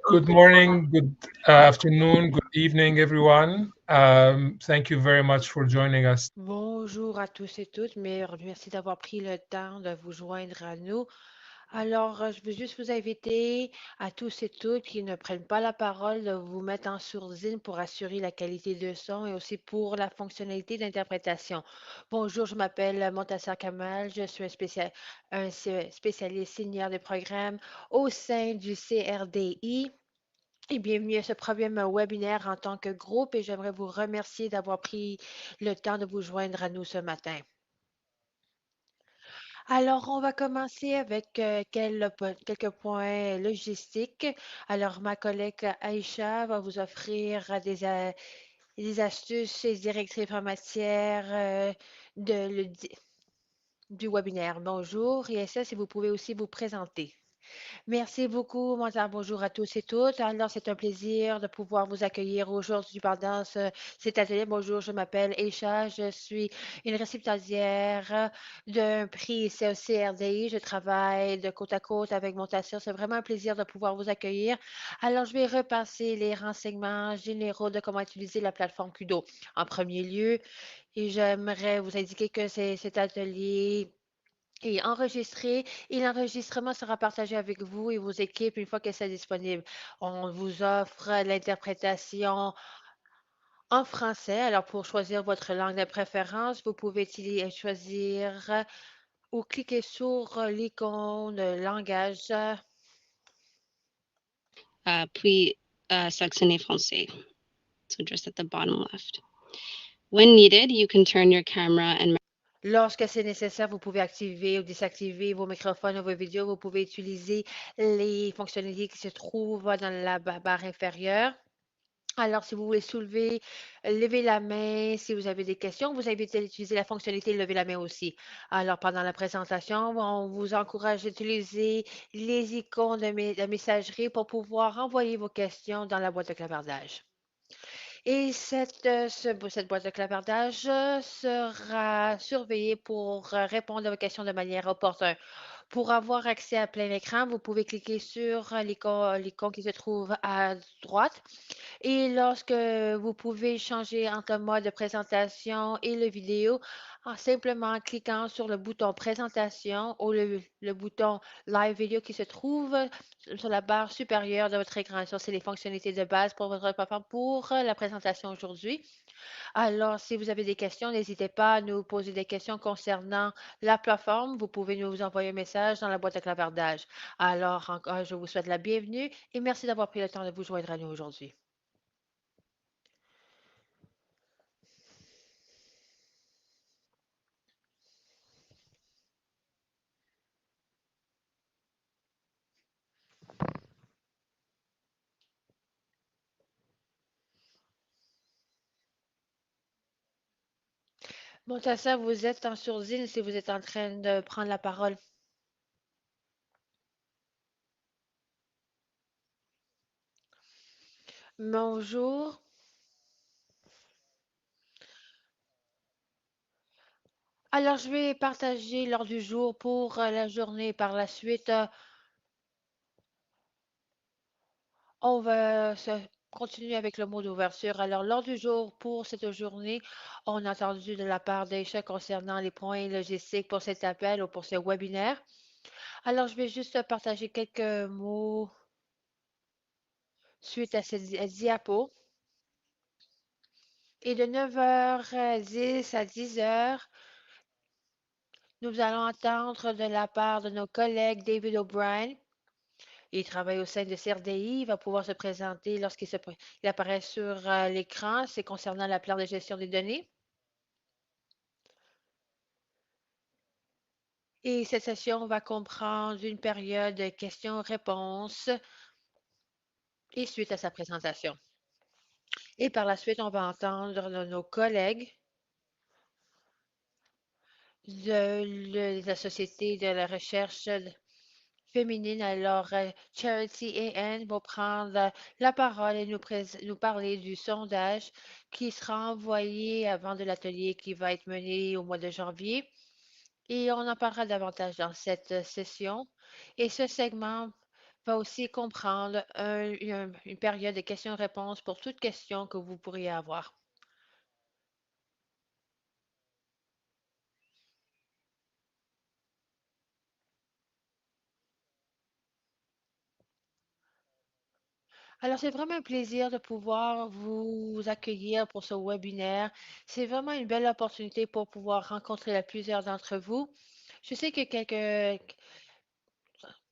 Good morning, good afternoon, good evening, everyone. Thank you very much for joining us. Bonjour à tous et toutes, mais merci d'avoir pris le temps de vous joindre à nous. Alors, je veux juste vous inviter à tous et toutes qui ne prennent pas la parole de vous mettre en sourdine pour assurer la qualité de son et aussi pour la fonctionnalité d'interprétation. Bonjour, je m'appelle Montasser Kamal, je suis un spécialiste senior des programmes au sein du CRDI. Et bienvenue à ce premier webinaire en tant que groupe et j'aimerais vous remercier d'avoir pris le temps de vous joindre à nous ce matin. Alors, on va commencer avec quelques points logistiques. Alors, ma collègue Aïcha va vous offrir des astuces et directives en matière du webinaire. Bonjour, ISS, si vous pouvez aussi vous présenter. Merci beaucoup, Montagne. Bonjour à tous et toutes. Alors, c'est un plaisir de pouvoir vous accueillir aujourd'hui pendant cet atelier. Bonjour, je m'appelle Aisha. Je suis une récipiendaire d'un prix CRDI. Je travaille de côte à côte avec Montassur. C'est vraiment un plaisir de pouvoir vous accueillir. Alors, je vais repasser les renseignements généraux de comment utiliser la plateforme Kudo. En premier lieu, et j'aimerais vous indiquer que cet atelier est enregistré et l'enregistrement sera partagé avec vous et vos équipes une fois que c'est disponible. On vous offre l'interprétation en français. Alors, pour choisir votre langue de préférence, vous pouvez choisir ou cliquer sur l'icône langage. Puis sélectionner français. So just at the bottom left. When needed, you can turn your camera and Lorsque c'est nécessaire, vous pouvez activer ou désactiver vos microphones ou vos vidéos. Vous pouvez utiliser les fonctionnalités qui se trouvent dans la barre inférieure. Alors, si vous voulez soulever, lever la main, si vous avez des questions, vous invitez à utiliser la fonctionnalité lever la main aussi. Alors, pendant la présentation, on vous encourage d'utiliser les icônes de messagerie pour pouvoir envoyer vos questions dans la boîte de clavardage. Et cette boîte de clavardage sera surveillée pour répondre à vos questions de manière opportune. Pour avoir accès à plein écran, vous pouvez cliquer sur l'icône qui se trouve à droite. Et lorsque vous pouvez changer entre le mode de présentation et le vidéo en simplement cliquant sur le bouton présentation ou le bouton live vidéo qui se trouve sur la barre supérieure de votre écran. Ça, c'est les fonctionnalités de base pour votre plateforme pour la présentation aujourd'hui. Alors, si vous avez des questions, n'hésitez pas à nous poser des questions concernant la plateforme. Vous pouvez nous envoyer un message dans la boîte de clavardage. Alors, encore, je vous souhaite la bienvenue et merci d'avoir pris le temps de vous joindre à nous aujourd'hui. Bon, ça, vous êtes en sourdine si vous êtes en train de prendre la parole. Bonjour. Alors, je vais partager l'ordre du jour pour la journée. Par la suite, on va continuer avec le mot d'ouverture. Alors, l'ordre du jour pour cette journée, on a entendu de la part d'Aïcha concernant les points logistiques pour cet appel ou pour ce webinaire. Alors, je vais juste partager quelques mots suite à cette diapo. Et de 9h10 à 10h, nous allons entendre de la part de nos collègues David O'Brien. Il travaille au sein de CRDI. Il va pouvoir se présenter il apparaît sur l'écran. C'est concernant la plan de gestion des données. Et cette session va comprendre une période de questions-réponses et suite à sa présentation. Et par la suite, on va entendre nos collègues de la Société de la recherche féminine. Alors, Charity et Anne vont prendre la parole et nous parler du sondage qui sera envoyé avant de l'atelier qui va être mené au mois de janvier. Et on en parlera davantage dans cette session. Et ce segment va aussi comprendre une période de questions-réponses pour toute question que vous pourriez avoir. Alors, c'est vraiment un plaisir de pouvoir vous accueillir pour ce webinaire. C'est vraiment une belle opportunité pour pouvoir rencontrer plusieurs d'entre vous. Je sais que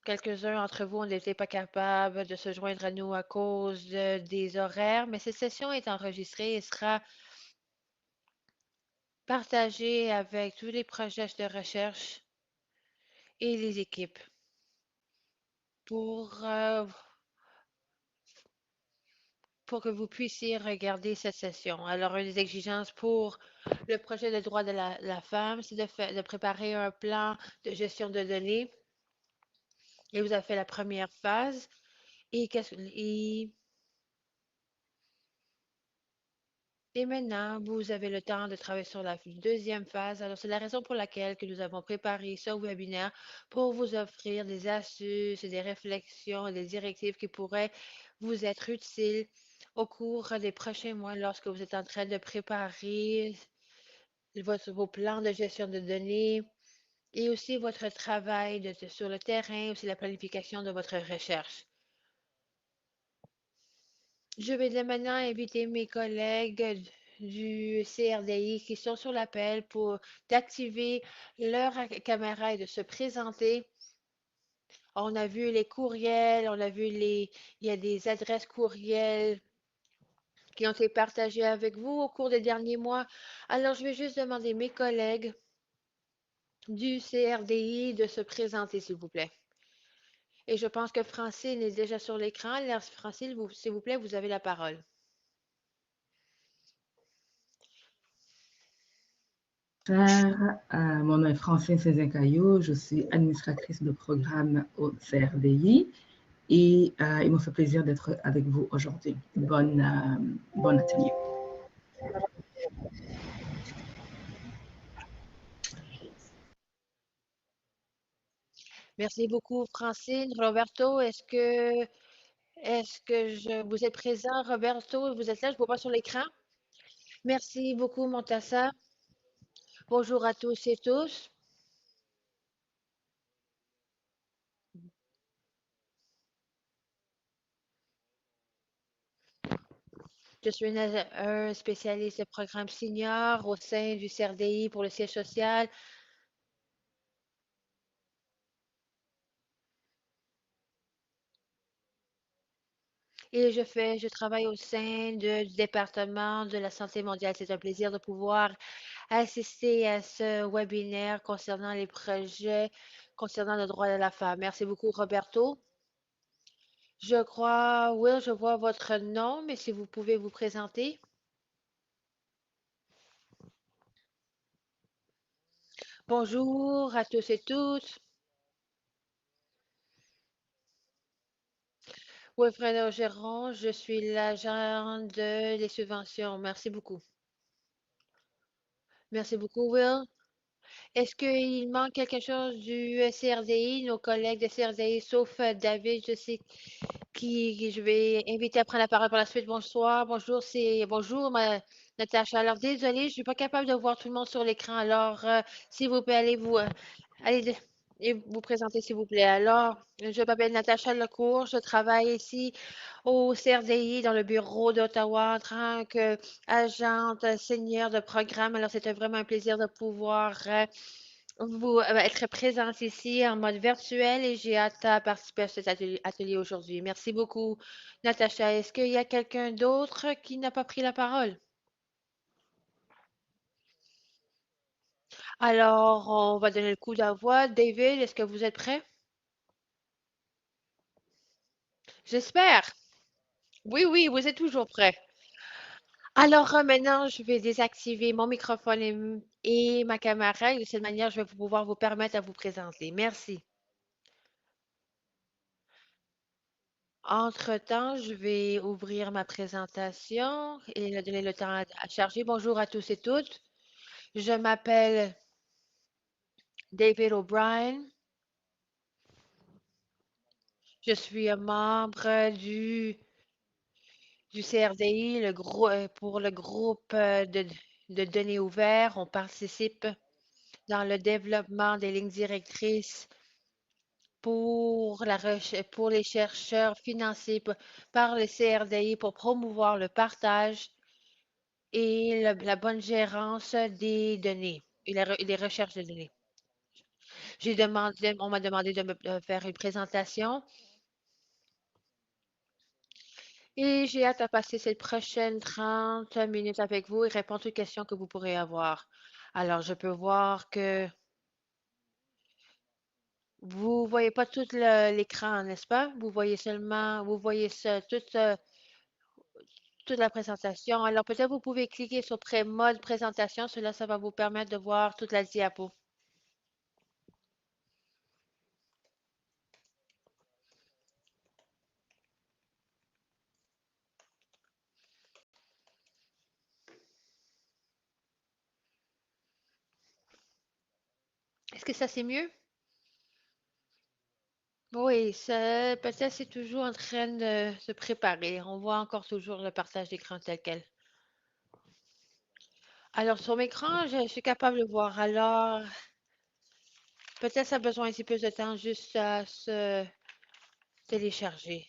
quelques-uns d'entre vous n'étaient pas capables de se joindre à nous à cause des horaires, mais cette session est enregistrée et sera partagée avec tous les projets de recherche et les équipes pour, pour que vous puissiez regarder cette session. Alors, une des exigences pour le projet de droit de la femme, c'est de préparer un plan de gestion de données. Et vous avez fait la première phase. Et maintenant, vous avez le temps de travailler sur la deuxième phase. Alors, c'est la raison pour laquelle que nous avons préparé ce webinaire pour vous offrir des astuces, des réflexions, des directives qui pourraient vous être utiles au cours des prochains mois lorsque vous êtes en train de préparer vos plans de gestion de données et aussi votre travail sur le terrain, aussi la planification de votre recherche. Je vais dès maintenant inviter mes collègues du CRDI qui sont sur l'appel pour d'activer leur caméra et de se présenter. On a vu les courriels, on a vu il y a des adresses courriels qui ont été partagées avec vous au cours des derniers mois. Alors, je vais juste demander mes collègues du CRDI de se présenter, s'il vous plaît. Et je pense que Francine est déjà sur l'écran. Alors, Francine, s'il vous plaît, vous avez la parole. Mon nom est Francine Cézin-Caillot, je suis administratrice de programme au CRDI et il me fait plaisir d'être avec vous aujourd'hui. Bon atelier. Merci beaucoup, Francine. Roberto, vous êtes présent? Roberto, vous êtes là? Je ne vois pas sur l'écran. Merci beaucoup, Montassa. Bonjour à tous et tous. Je suis un spécialiste de programme senior au sein du CRDI pour le siège social. Et je travaille au sein du département de la santé mondiale. C'est un plaisir de pouvoir assister à ce webinaire concernant les projets concernant le droit de la femme. Merci beaucoup, Roberto. Je crois, Will, je vois votre nom, mais si vous pouvez vous présenter. Bonjour à tous et toutes. Wilfredo Géron, je suis l'agent des subventions. Merci beaucoup. Merci beaucoup, Will. Est-ce qu'il manque quelque chose du CRDI, nos collègues de CRDI, sauf David, je sais qui je vais inviter à prendre la parole par la suite. Bonsoir, bonjour, Natacha. Alors, désolée, je ne suis pas capable de voir tout le monde sur l'écran. Alors, s'il vous plaît, allez et vous présenter, s'il vous plaît. Alors, je m'appelle Natacha Lecourt. Je travaille ici au CRDI dans le bureau d'Ottawa en tant qu'agente senior de programme. Alors, c'était vraiment un plaisir de pouvoir être présente ici en mode virtuel et j'ai hâte à participer à cet atelier aujourd'hui. Merci beaucoup, Natacha. Est-ce qu'il y a quelqu'un d'autre qui n'a pas pris la parole? Alors, on va donner le coup d'envoi. David, est-ce que vous êtes prêt? J'espère. Oui, oui, vous êtes toujours prêt. Alors, maintenant, je vais désactiver mon microphone et ma caméra et de cette manière, je vais pouvoir vous permettre à vous présenter. Merci. Entre-temps, je vais ouvrir ma présentation et donner le temps à charger. Bonjour à tous et toutes. Je m'appelle David O'Brien. Je suis un membre du CRDI, pour le groupe de données ouvertes. On participe dans le développement des lignes directrices pour les chercheurs financés par le CRDI pour promouvoir le partage et la bonne gérance des données et les recherches de données. On m'a demandé de me faire une présentation et j'ai hâte à passer ces prochaines 30 minutes avec vous et répondre aux questions que vous pourrez avoir. Alors, je peux voir que vous voyez pas tout l'écran, n'est-ce pas? Vous voyez toute la présentation. Alors, peut-être vous pouvez cliquer sur mode présentation. Cela, ça va vous permettre de voir toute la diapo. Est-ce que ça, c'est mieux? Oui, peut-être c'est toujours en train de se préparer. On voit encore toujours le partage d'écran tel quel. Alors, sur l'écran, je suis capable de voir. Alors, peut-être ça a besoin un petit peu de temps juste à se télécharger.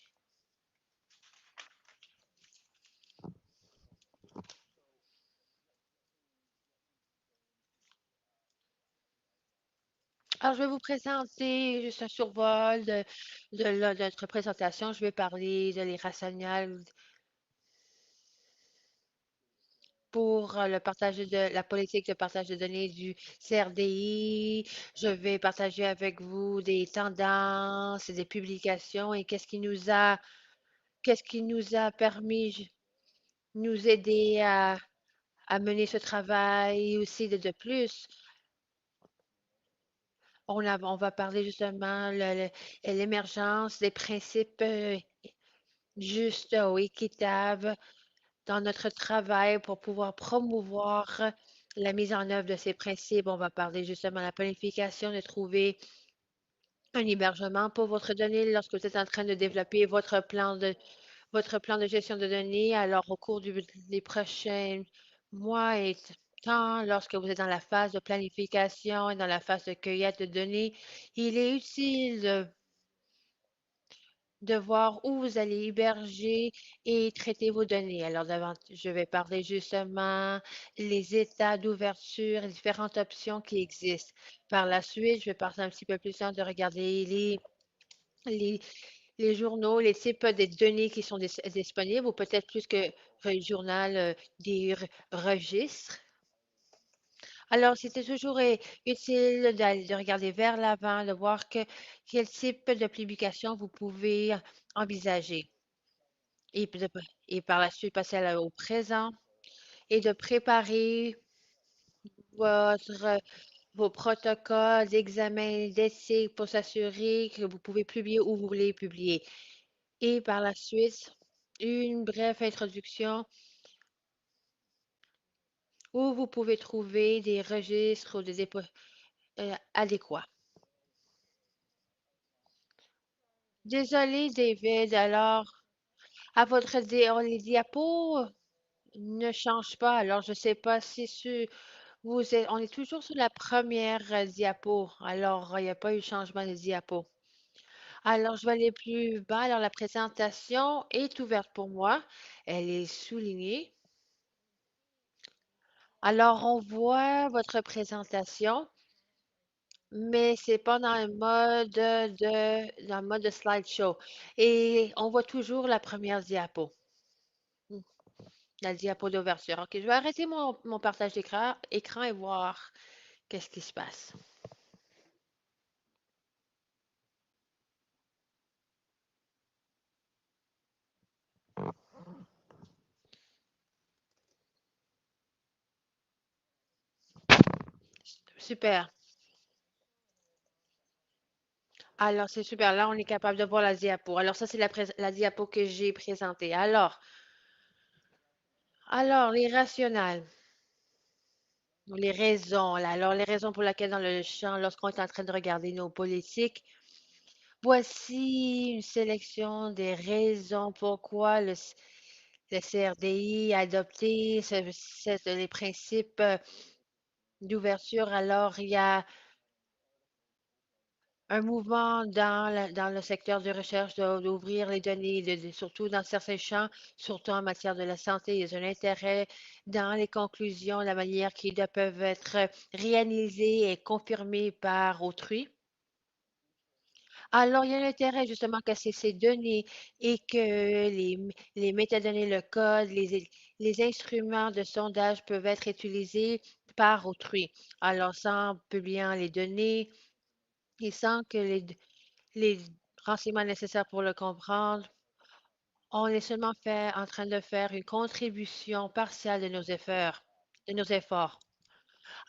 Alors, je vais vous présenter juste un survol de notre présentation. Je vais parler de l'irrationnel pour le partage la politique de partage de données du CRDI. Je vais partager avec vous des tendances, des publications et qu'est-ce qui nous a permis, nous aider à mener ce travail et aussi de plus. On va parler justement l'émergence des principes justes ou équitables dans notre travail pour pouvoir promouvoir la mise en œuvre de ces principes. On va parler justement de la planification, de trouver un hébergement pour votre donnée lorsque vous êtes en train de développer votre plan de gestion de données. Alors, au cours des prochains mois et temps, lorsque vous êtes dans la phase de planification et dans la phase de cueillette de données, il est utile de voir où vous allez héberger et traiter vos données. Alors, je vais parler justement les états d'ouverture, les différentes options qui existent. Par la suite, je vais passer un petit peu plus de temps de regarder les, les journaux, les types de données qui sont disponibles, ou peut-être plus que le journal, des registres. Alors, c'était toujours utile de regarder vers l'avant, de voir quel type de publication vous pouvez envisager. Et, et par la suite, passer au présent et de préparer votre, vos protocoles d'examen d'éthique pour s'assurer que vous pouvez publier où vous voulez publier. Et par la suite, une brève introduction où vous pouvez trouver des registres ou des dépôts adéquats. Désolé, David. Alors, les diapos ne changent pas. Alors, je ne sais pas si on est toujours sur la première diapo. Alors, il n'y a pas eu de changement de diapo. Alors, je vais aller plus bas. Alors, la présentation est ouverte pour moi. Elle est soulignée. Alors, on voit votre présentation, mais c'est pas dans le mode de slideshow. Et on voit toujours la première diapo, la diapo d'ouverture. OK, je vais arrêter mon partage écran et voir qu'est-ce qui se passe. Super. Alors, c'est super. Là, on est capable de voir la diapo. Alors, ça, c'est la diapo que j'ai présentée. Alors, les rationnels, ou les raisons. Là. Alors, les raisons pour lesquelles dans le champ, lorsqu'on est en train de regarder nos politiques, Voici une sélection des raisons pourquoi le CRDI a adopté les principes d'ouverture. Alors, il y a un mouvement dans le secteur de recherche d'ouvrir les données, surtout dans certains champs, surtout en matière de la santé. Il y a un intérêt dans les conclusions, la manière qui peuvent être réalisées et confirmées par autrui. Alors, il y a un intérêt justement que ces données et que les métadonnées, le code, les instruments de sondage peuvent être utilisés par autrui. Alors, sans publiant les données et sans que les renseignements nécessaires pour le comprendre, on est seulement en train de faire une contribution partielle de nos efforts.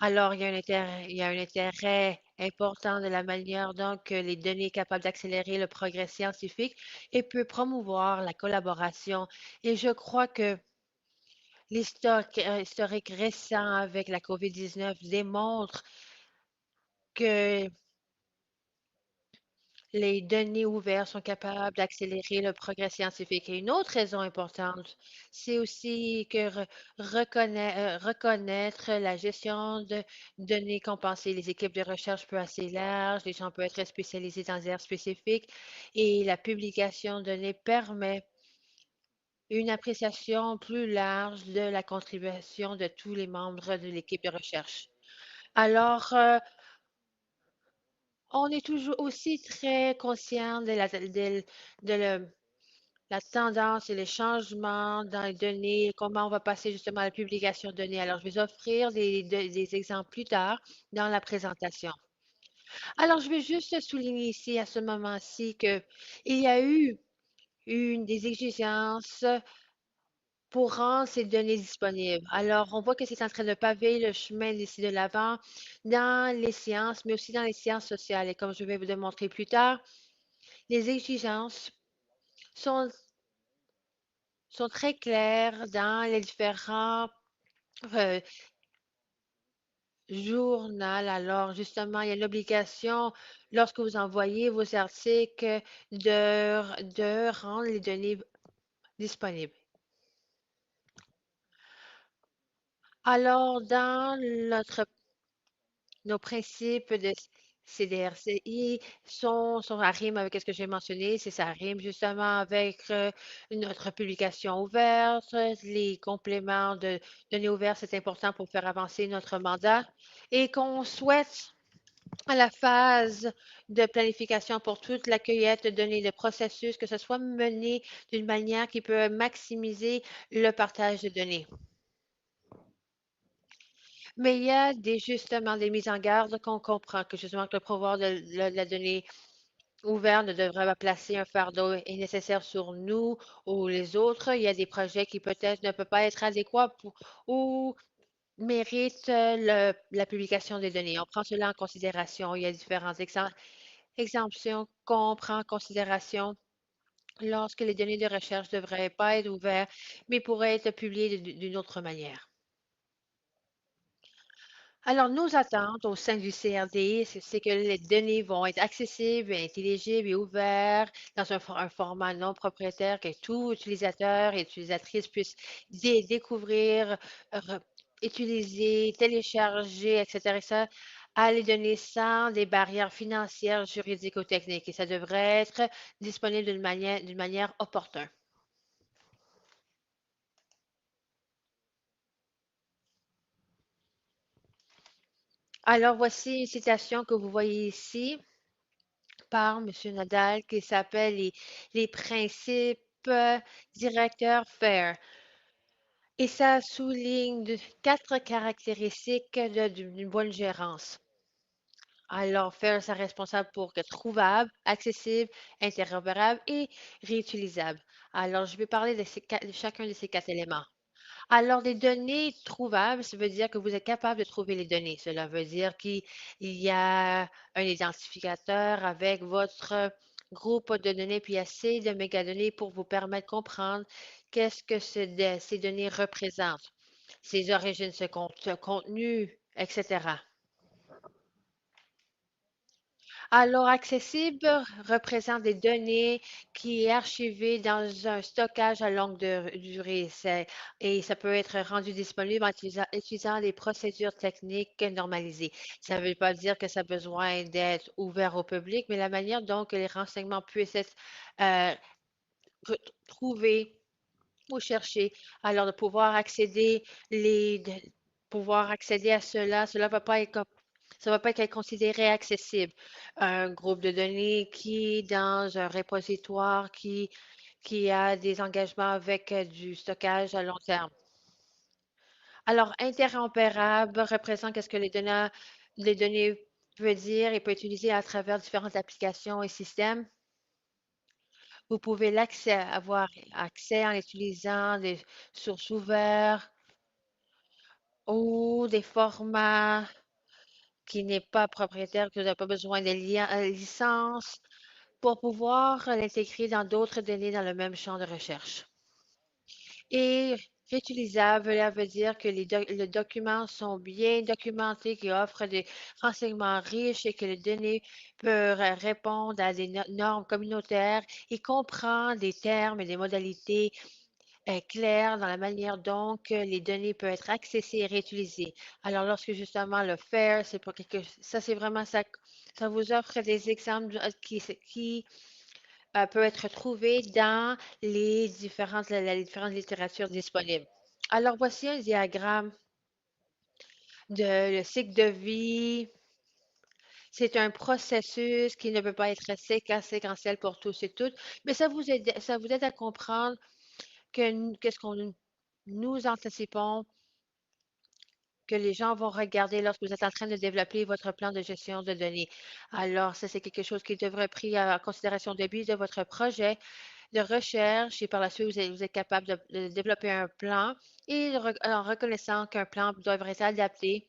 Alors, il y a un intérêt important de la manière dont que les données capables d'accélérer le progrès scientifique et peut promouvoir la collaboration. Et je crois que l'historique récent avec la COVID-19 démontre que les données ouvertes sont capables d'accélérer le progrès scientifique. Et une autre raison importante, c'est aussi que reconnaître la gestion de données compensées. Les équipes de recherche peuvent être assez larges, les gens peuvent être spécialisés dans des aires spécifiques et la publication de données permet une appréciation plus large de la contribution de tous les membres de l'équipe de recherche. Alors, on est toujours aussi très conscient la tendance et les changements dans les données, comment on va passer justement à la publication de données. Alors, je vais offrir des exemples plus tard dans la présentation. Alors, je vais juste souligner ici, à ce moment-ci, qu'il y a eu des exigences pour rendre ces données disponibles. Alors, on voit que c'est en train de paver le chemin d'ici de l'avant dans les sciences, mais aussi dans les sciences sociales. Et comme je vais vous démontrer plus tard, les exigences sont, sont très claires dans les différents euh, journaux. Alors, justement, il y a l'obligation, lorsque vous envoyez vos articles, de rendre les données disponibles. Alors, dans nos principes de CDRCI ça rime avec ce que j'ai mentionné, ça rime justement avec notre publication ouverte, les compléments de données ouvertes, c'est important pour faire avancer notre mandat et qu'on souhaite à la phase de planification pour toute la cueillette de données, le processus, que ce soit mené d'une manière qui peut maximiser le partage de données. Mais il y a justement des mises en garde qu'on comprend que justement que le pouvoir de la donnée ouverte ne devrait pas placer un fardeau nécessaire sur nous ou les autres. Il y a des projets qui peut-être ne peuvent pas être adéquats ou méritent la publication des données. On prend cela en considération. Il y a différentes exemptions qu'on prend en considération lorsque les données de recherche ne devraient pas être ouvertes, mais pourraient être publiées d'une autre manière. Alors, nos attentes au sein du CRD, c'est que les données vont être accessibles, intelligibles et ouvertes dans un format non propriétaire que tout utilisateur et utilisatrice puisse découvrir, re- utiliser, télécharger, etc., à les données sans des barrières financières, juridiques ou techniques. Et ça devrait être disponible d'une manière opportune. Alors, voici une citation que vous voyez ici par M. Nadal qui s'appelle les principes directeurs FAIR. Et ça souligne 4 caractéristiques d'une bonne gérance. Alors, FAIR, c'est responsable pour que trouvable, accessible, interopérable et réutilisable. Alors, je vais parler de chacun de ces 4 éléments. Alors, des données trouvables, ça veut dire que vous êtes capable de trouver les données. Cela veut dire qu'il y a un identificateur avec votre groupe de données, puis assez de mégadonnées pour vous permettre de comprendre qu'est-ce que ces données représentent, ses origines, ce contenu, etc. Alors, accessible représente des données qui est archivées dans un stockage à longue durée. Et ça peut être rendu disponible en utilisant des procédures techniques normalisées. Ça ne veut pas dire que ça a besoin d'être ouvert au public, mais la manière dont que les renseignements puissent être euh, trouvés ou cherchés. Alors, de pouvoir accéder pouvoir accéder à cela, ça va pas être considéré accessible. Un groupe de données qui est dans un repositoire qui a des engagements avec du stockage à long terme. Alors, interopérable représente qu'est-ce que les données veut dire et peut être utilisé à travers différentes applications et systèmes. Vous pouvez avoir accès en utilisant des sources ouvertes ou des formats qui n'est pas propriétaire, que vous n'avez pas besoin de licence pour pouvoir l'intégrer dans d'autres données dans le même champ de recherche. Et réutilisable, cela veut dire que les documents sont bien documentés, qui offrent des renseignements riches et que les données peuvent répondre à des normes communautaires et comprendre des termes et des modalités claires dans la manière dont que les données peuvent être accessibles et réutilisées. Alors, lorsque justement le FAIR, c'est pour ça, c'est vraiment ça, ça vous offre des exemples qui peut être trouvés dans les différentes littératures disponibles. Alors, voici un diagramme de le cycle de vie. C'est un processus qui ne peut pas être séquentiel pour tous et toutes, mais ça vous aide à comprendre qu'est-ce qu'on nous anticipons que les gens vont regarder lorsque vous êtes en train de développer votre plan de gestion de données. Alors, ça, c'est quelque chose qui devrait être pris en considération au début de votre projet de recherche et par la suite, vous êtes capable de développer un plan et en reconnaissant qu'un plan devrait être adapté.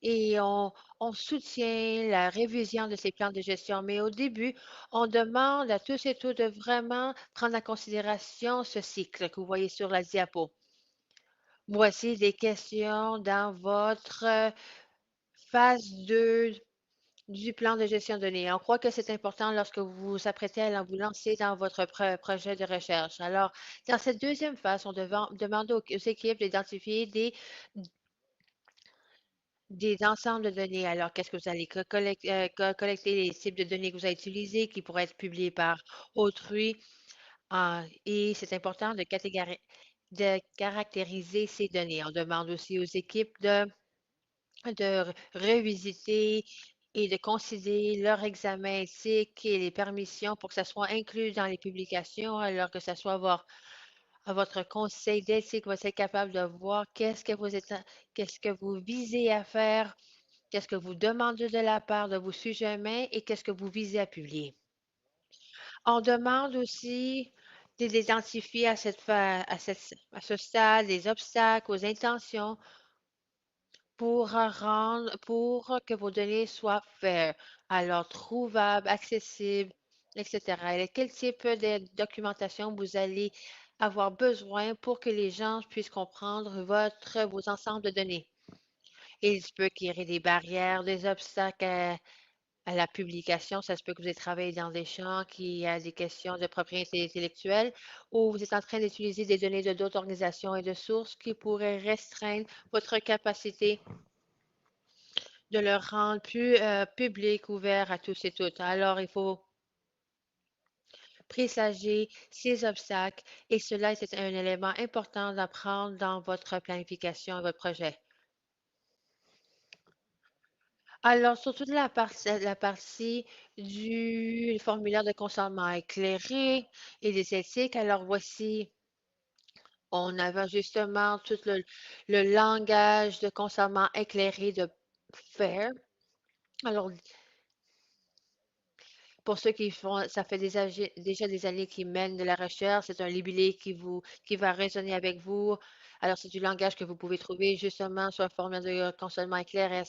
Et on soutient la révision de ces plans de gestion. Mais au début, on demande à tous et toutes de vraiment prendre en considération ce cycle que vous voyez sur la diapo. Voici des questions dans votre phase 2 du plan de gestion de données. On croit que c'est important lorsque vous vous apprêtez à vous lancer dans votre projet de recherche. Alors, dans cette deuxième phase, on demande aux équipes d'identifier des ensembles de données. Alors, qu'est-ce que vous allez collecter les types de données que vous allez utiliser qui pourraient être publiés par autrui. Et c'est important de caractériser ces données. On demande aussi aux équipes de revisiter et de considérer leur examen éthique et les permissions pour que ça soit inclus dans les publications, alors que ça soit à votre conseil d'éthique va être capable de voir qu'est-ce que vous visez à faire, qu'est-ce que vous demandez de la part de vos sujets humains et qu'est-ce que vous visez à publier. On demande aussi d'identifier à ce stade les obstacles aux intentions pour que vos données soient faires, alors trouvables, accessibles, etc. Et quel type de documentation vous allez avoir besoin pour que les gens puissent comprendre vos ensembles de données. Il se peut qu'il y ait des barrières, des obstacles à la publication. Ça se peut que vous ayez travaillé dans des champs qui a des questions de propriété intellectuelle ou vous êtes en train d'utiliser des données de d'autres organisations et de sources qui pourraient restreindre votre capacité de le rendre plus public, ouvert à tous et toutes. Alors, il faut présager ces obstacles et cela est un élément important d'apprendre dans votre planification et votre projet. Alors, sur toute la partie du formulaire de consentement éclairé et des éthiques, alors voici, on avait justement tout le langage de consentement éclairé de FAIR. Alors, pour ceux qui font, ça fait déjà des années qu'ils mènent de la recherche, c'est un libellé qui va résonner avec vous. Alors, c'est du langage que vous pouvez trouver justement sur un formulaire de consentement éclairé.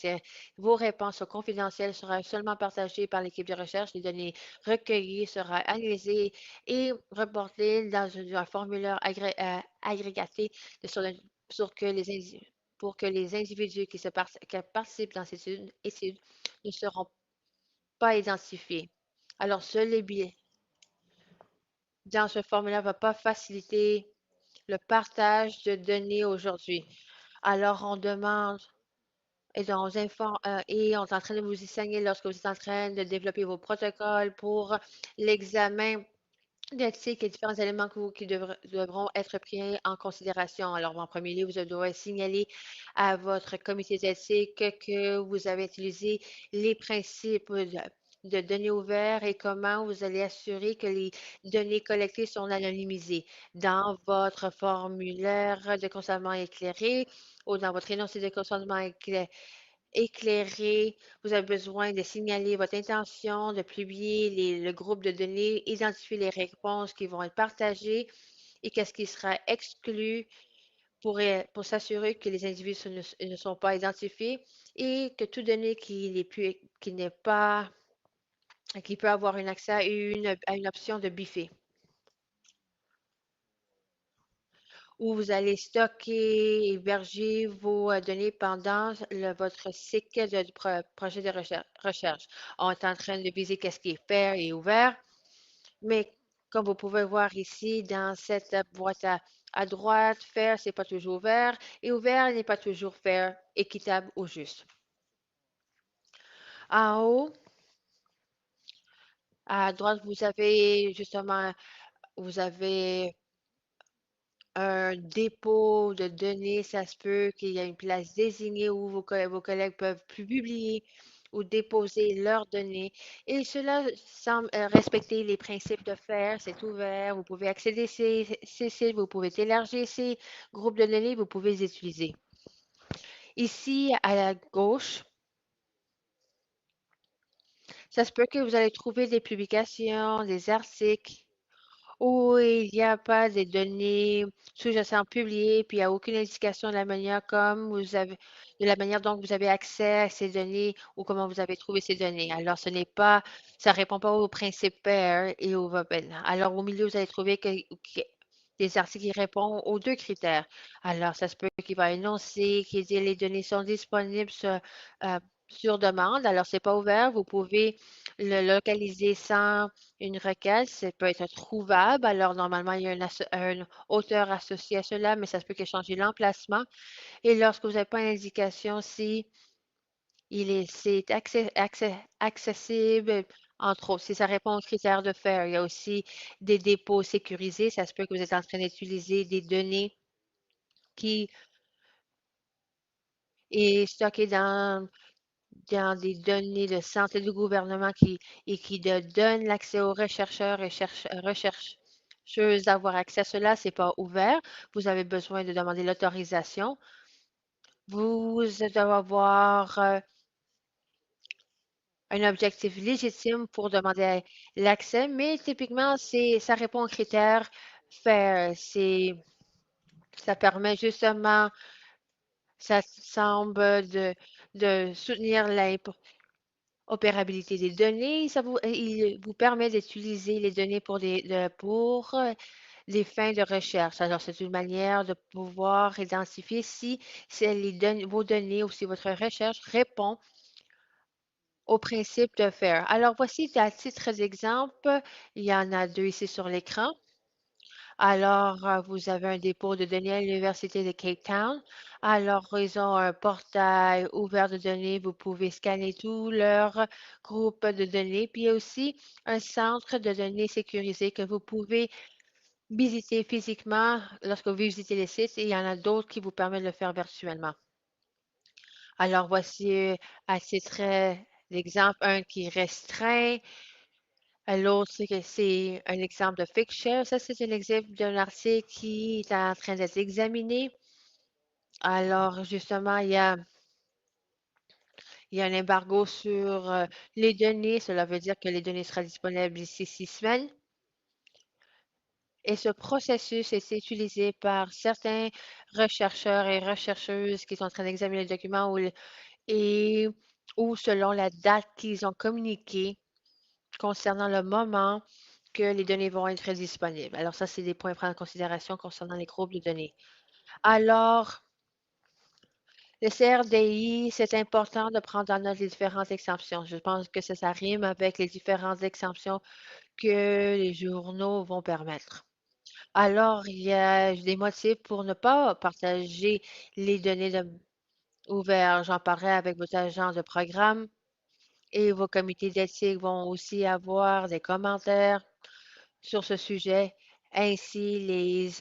Vos réponses sont confidentielles, seront seulement partagées par l'équipe de recherche. Les données recueillies seront analysées et reportées dans un formulaire agrégaté sur que pour que les individus qui participent dans ces études ne seront pas identifiés. Alors, les billets dans ce formulaire ne va pas faciliter le partage de données aujourd'hui. Alors, on demande et on informe et on est en train de vous y signer lorsque vous êtes en train de développer vos protocoles pour l'examen d'éthique et différents éléments qui devront être pris en considération. Alors, en premier lieu, vous devrez signaler à votre comité d'éthique que vous avez utilisé les principes de données ouvertes et comment vous allez assurer que les données collectées sont anonymisées dans votre formulaire de consentement éclairé ou dans votre énoncé de consentement éclairé. Vous avez besoin de signaler votre intention, de publier le groupe de données, identifier les réponses qui vont être partagées et qu'est-ce qui sera exclu pour s'assurer que les individus ne sont pas identifiés et que toute donnée qui n'est pas, qui peut avoir un accès à une option de buffet, où vous allez stocker et héberger vos données pendant votre cycle de projet de recherche. On est en train de viser qu'est-ce qui est fair et ouvert, mais comme vous pouvez voir ici dans cette boîte à droite, fair, c'est pas toujours ouvert et ouvert n'est pas toujours fair, équitable ou juste. En haut, à droite, vous avez justement, vous avez un dépôt de données, ça se peut qu'il y ait une place désignée où vos collègues peuvent publier ou déposer leurs données. Et cela semble respecter les principes de FAIR, c'est ouvert, vous pouvez accéder à ces sites, vous pouvez télécharger ces groupes de données, vous pouvez les utiliser. Ici, à la gauche, ça se peut que vous allez trouver des publications, des articles, où il n'y a pas de données sous-jacentes publiées, puis il n'y a aucune indication de la manière de la manière dont vous avez accès à ces données ou comment vous avez trouvé ces données. Alors, ça ne répond pas aux principes pair et aux vowels. Alors, au milieu, vous allez trouver des articles qui répondent aux deux critères. Alors, ça se peut qu'il va énoncer, qu'il dit les données sont disponibles sur demande. Alors, ce n'est pas ouvert. Vous pouvez le localiser sans une requête, ça peut être trouvable. Alors, normalement, il y a un auteur associé à cela, mais ça se peut qu'il change l'emplacement. Et lorsque vous n'avez pas une indication si c'est accessible, entre autres, si ça répond aux critères de FAIR, il y a aussi des dépôts sécurisés. Ça se peut que vous êtes en train d'utiliser des données qui est stockées dans des données de santé du gouvernement qui donnent l'accès aux chercheurs et chercheuses d'avoir accès à cela. Ce n'est pas ouvert. Vous avez besoin de demander l'autorisation. Vous devez avoir un objectif légitime pour demander l'accès, mais typiquement, ça répond aux critères FAIR. Ça permet justement, ça semble de soutenir opérabilité des données, il vous permet d'utiliser les données pour des fins de recherche. Alors, c'est une manière de pouvoir identifier si vos données ou si votre recherche répond au principe de FAIR. Alors, voici à titre d'exemple, il y en a deux ici sur l'écran. Alors, vous avez un dépôt de données à l'Université de Cape Town. Alors, ils ont un portail ouvert de données. Vous pouvez scanner tout leur groupe de données. Puis, il y a aussi un centre de données sécurisé que vous pouvez visiter physiquement lorsque vous visitez les sites. Et il y en a d'autres qui vous permettent de le faire virtuellement. Alors, voici à titre d'exemple un qui est restreint. L'autre, c'est un exemple de Figshare. Ça, c'est un exemple d'un article qui est en train d'être examiné. Alors, justement, il y a un embargo sur les données. Cela veut dire que les données seront disponibles d'ici 6 semaines. Et ce processus est utilisé par certains chercheurs et chercheuses qui sont en train d'examiner le document ou selon la date qu'ils ont communiquée concernant le moment que les données vont être disponibles. Alors, ça, c'est des points à prendre en considération concernant les groupes de données. Alors, Le CRDI, c'est important de prendre en note les différentes exemptions. Je pense que ça rime avec les différentes exemptions que les journaux vont permettre. Alors, il y a des motifs pour ne pas partager les données ouvertes. J'en parlerai avec vos agents de programme et vos comités d'éthique vont aussi avoir des commentaires sur ce sujet. Ainsi, les,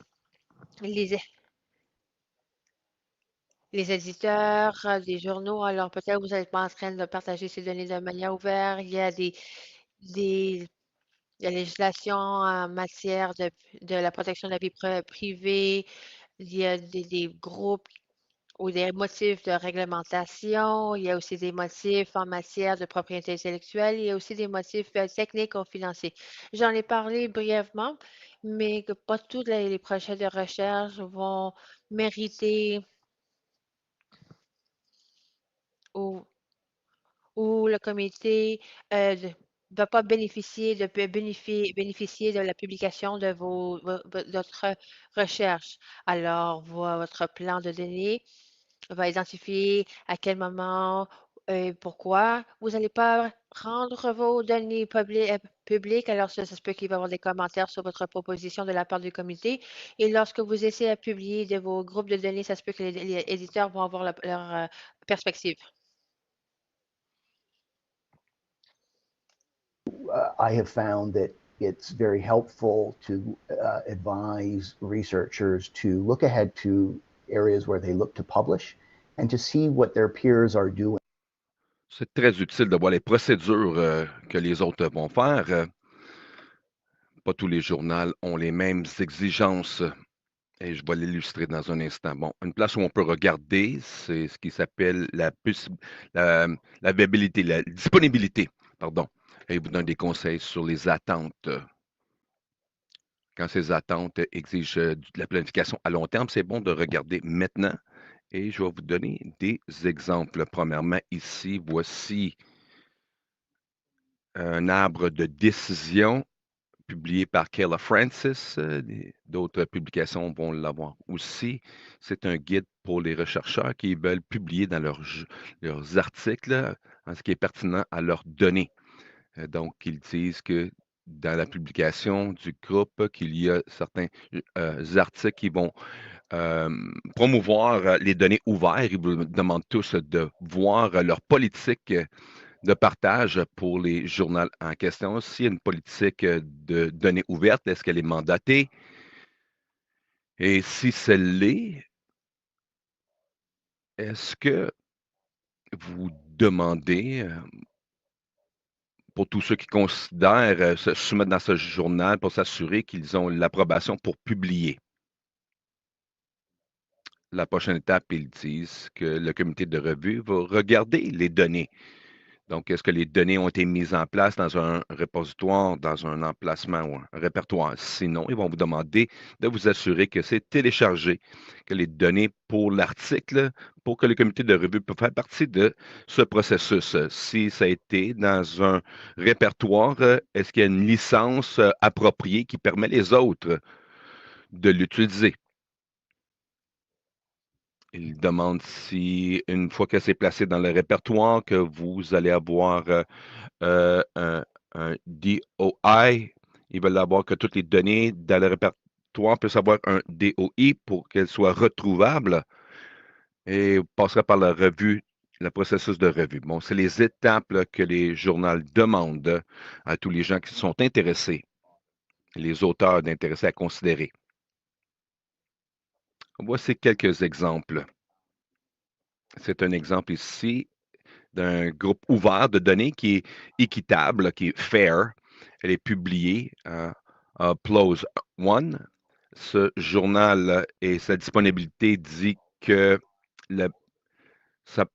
les éditeurs des journaux, alors peut-être vous n'êtes pas en train de partager ces données de manière ouverte. Il y a des la législation en matière de la protection de la vie privée. Il y a des groupes ou des motifs de réglementation. Il y a aussi des motifs en matière de propriété intellectuelle. Il y a aussi des motifs techniques ou financiers. J'en ai parlé brièvement, mais que pas tous les projets de recherche vont mériter ou où le comité ne va pas bénéficier de la publication de votre recherche. Alors, votre plan de données va identifier à quel moment et pourquoi vous n'allez pas rendre vos données publiques. Alors, ça se peut qu'il va y avoir des commentaires sur votre proposition de la part du comité. Et lorsque vous essayez à publier de vos groupes de données, ça se peut que les éditeurs vont avoir leur perspective. I have found that it's very helpful to advise researchers to look ahead to areas where they look to publish and to see what their peers are doing. C'est très utile de voir les procédures que les autres vont faire. Pas tous les journaux ont les mêmes exigences. Et je vais l'illustrer dans un instant. Bon, une place où on peut regarder, c'est ce qui s'appelle la viabilité, la disponibilité, pardon. Et il vous donne des conseils sur les attentes. Quand ces attentes exigent de la planification à long terme, c'est bon de regarder maintenant. Et je vais vous donner des exemples. Premièrement, ici, voici un arbre de décision publié par Kayla Francis. D'autres publications vont l'avoir aussi. C'est un guide pour les chercheurs qui veulent publier dans leurs articles en ce qui est pertinent à leurs données. Donc, ils disent que dans la publication du groupe, qu'il y a certains articles qui vont promouvoir les données ouvertes. Ils vous demandent tous de voir leur politique de partage pour les journaux en question. S'il y a une politique de données ouvertes, est-ce qu'elle est mandatée? Et si celle l'est, est-ce que vous demandez, pour tous ceux qui considèrent se soumettre dans ce journal pour s'assurer qu'ils ont l'approbation pour publier? La prochaine étape, ils disent que le comité de revue va regarder les données. Donc, est-ce que les données ont été mises en place dans un repositoire, dans un emplacement ou un répertoire? Sinon, ils vont vous demander de vous assurer que c'est téléchargé, que les données pour l'article, pour que le comité de revue puisse faire partie de ce processus. Si ça a été dans un répertoire, est-ce qu'il y a une licence appropriée qui permet les autres de l'utiliser? Il demande si, une fois que c'est placé dans le répertoire, que vous allez avoir un DOI. Ils veulent avoir que toutes les données dans le répertoire puissent avoir un DOI pour qu'elles soient retrouvables. Et vous passerez par la revue, le processus de revue. Bon, c'est les étapes là, que les journaux demandent à tous les gens qui sont intéressés, les auteurs d'intéressés à considérer. Voici quelques exemples. C'est un exemple ici d'un groupe ouvert de données qui est équitable, qui est fair. Elle est publiée à PLOS One. Ce journal et sa disponibilité dit que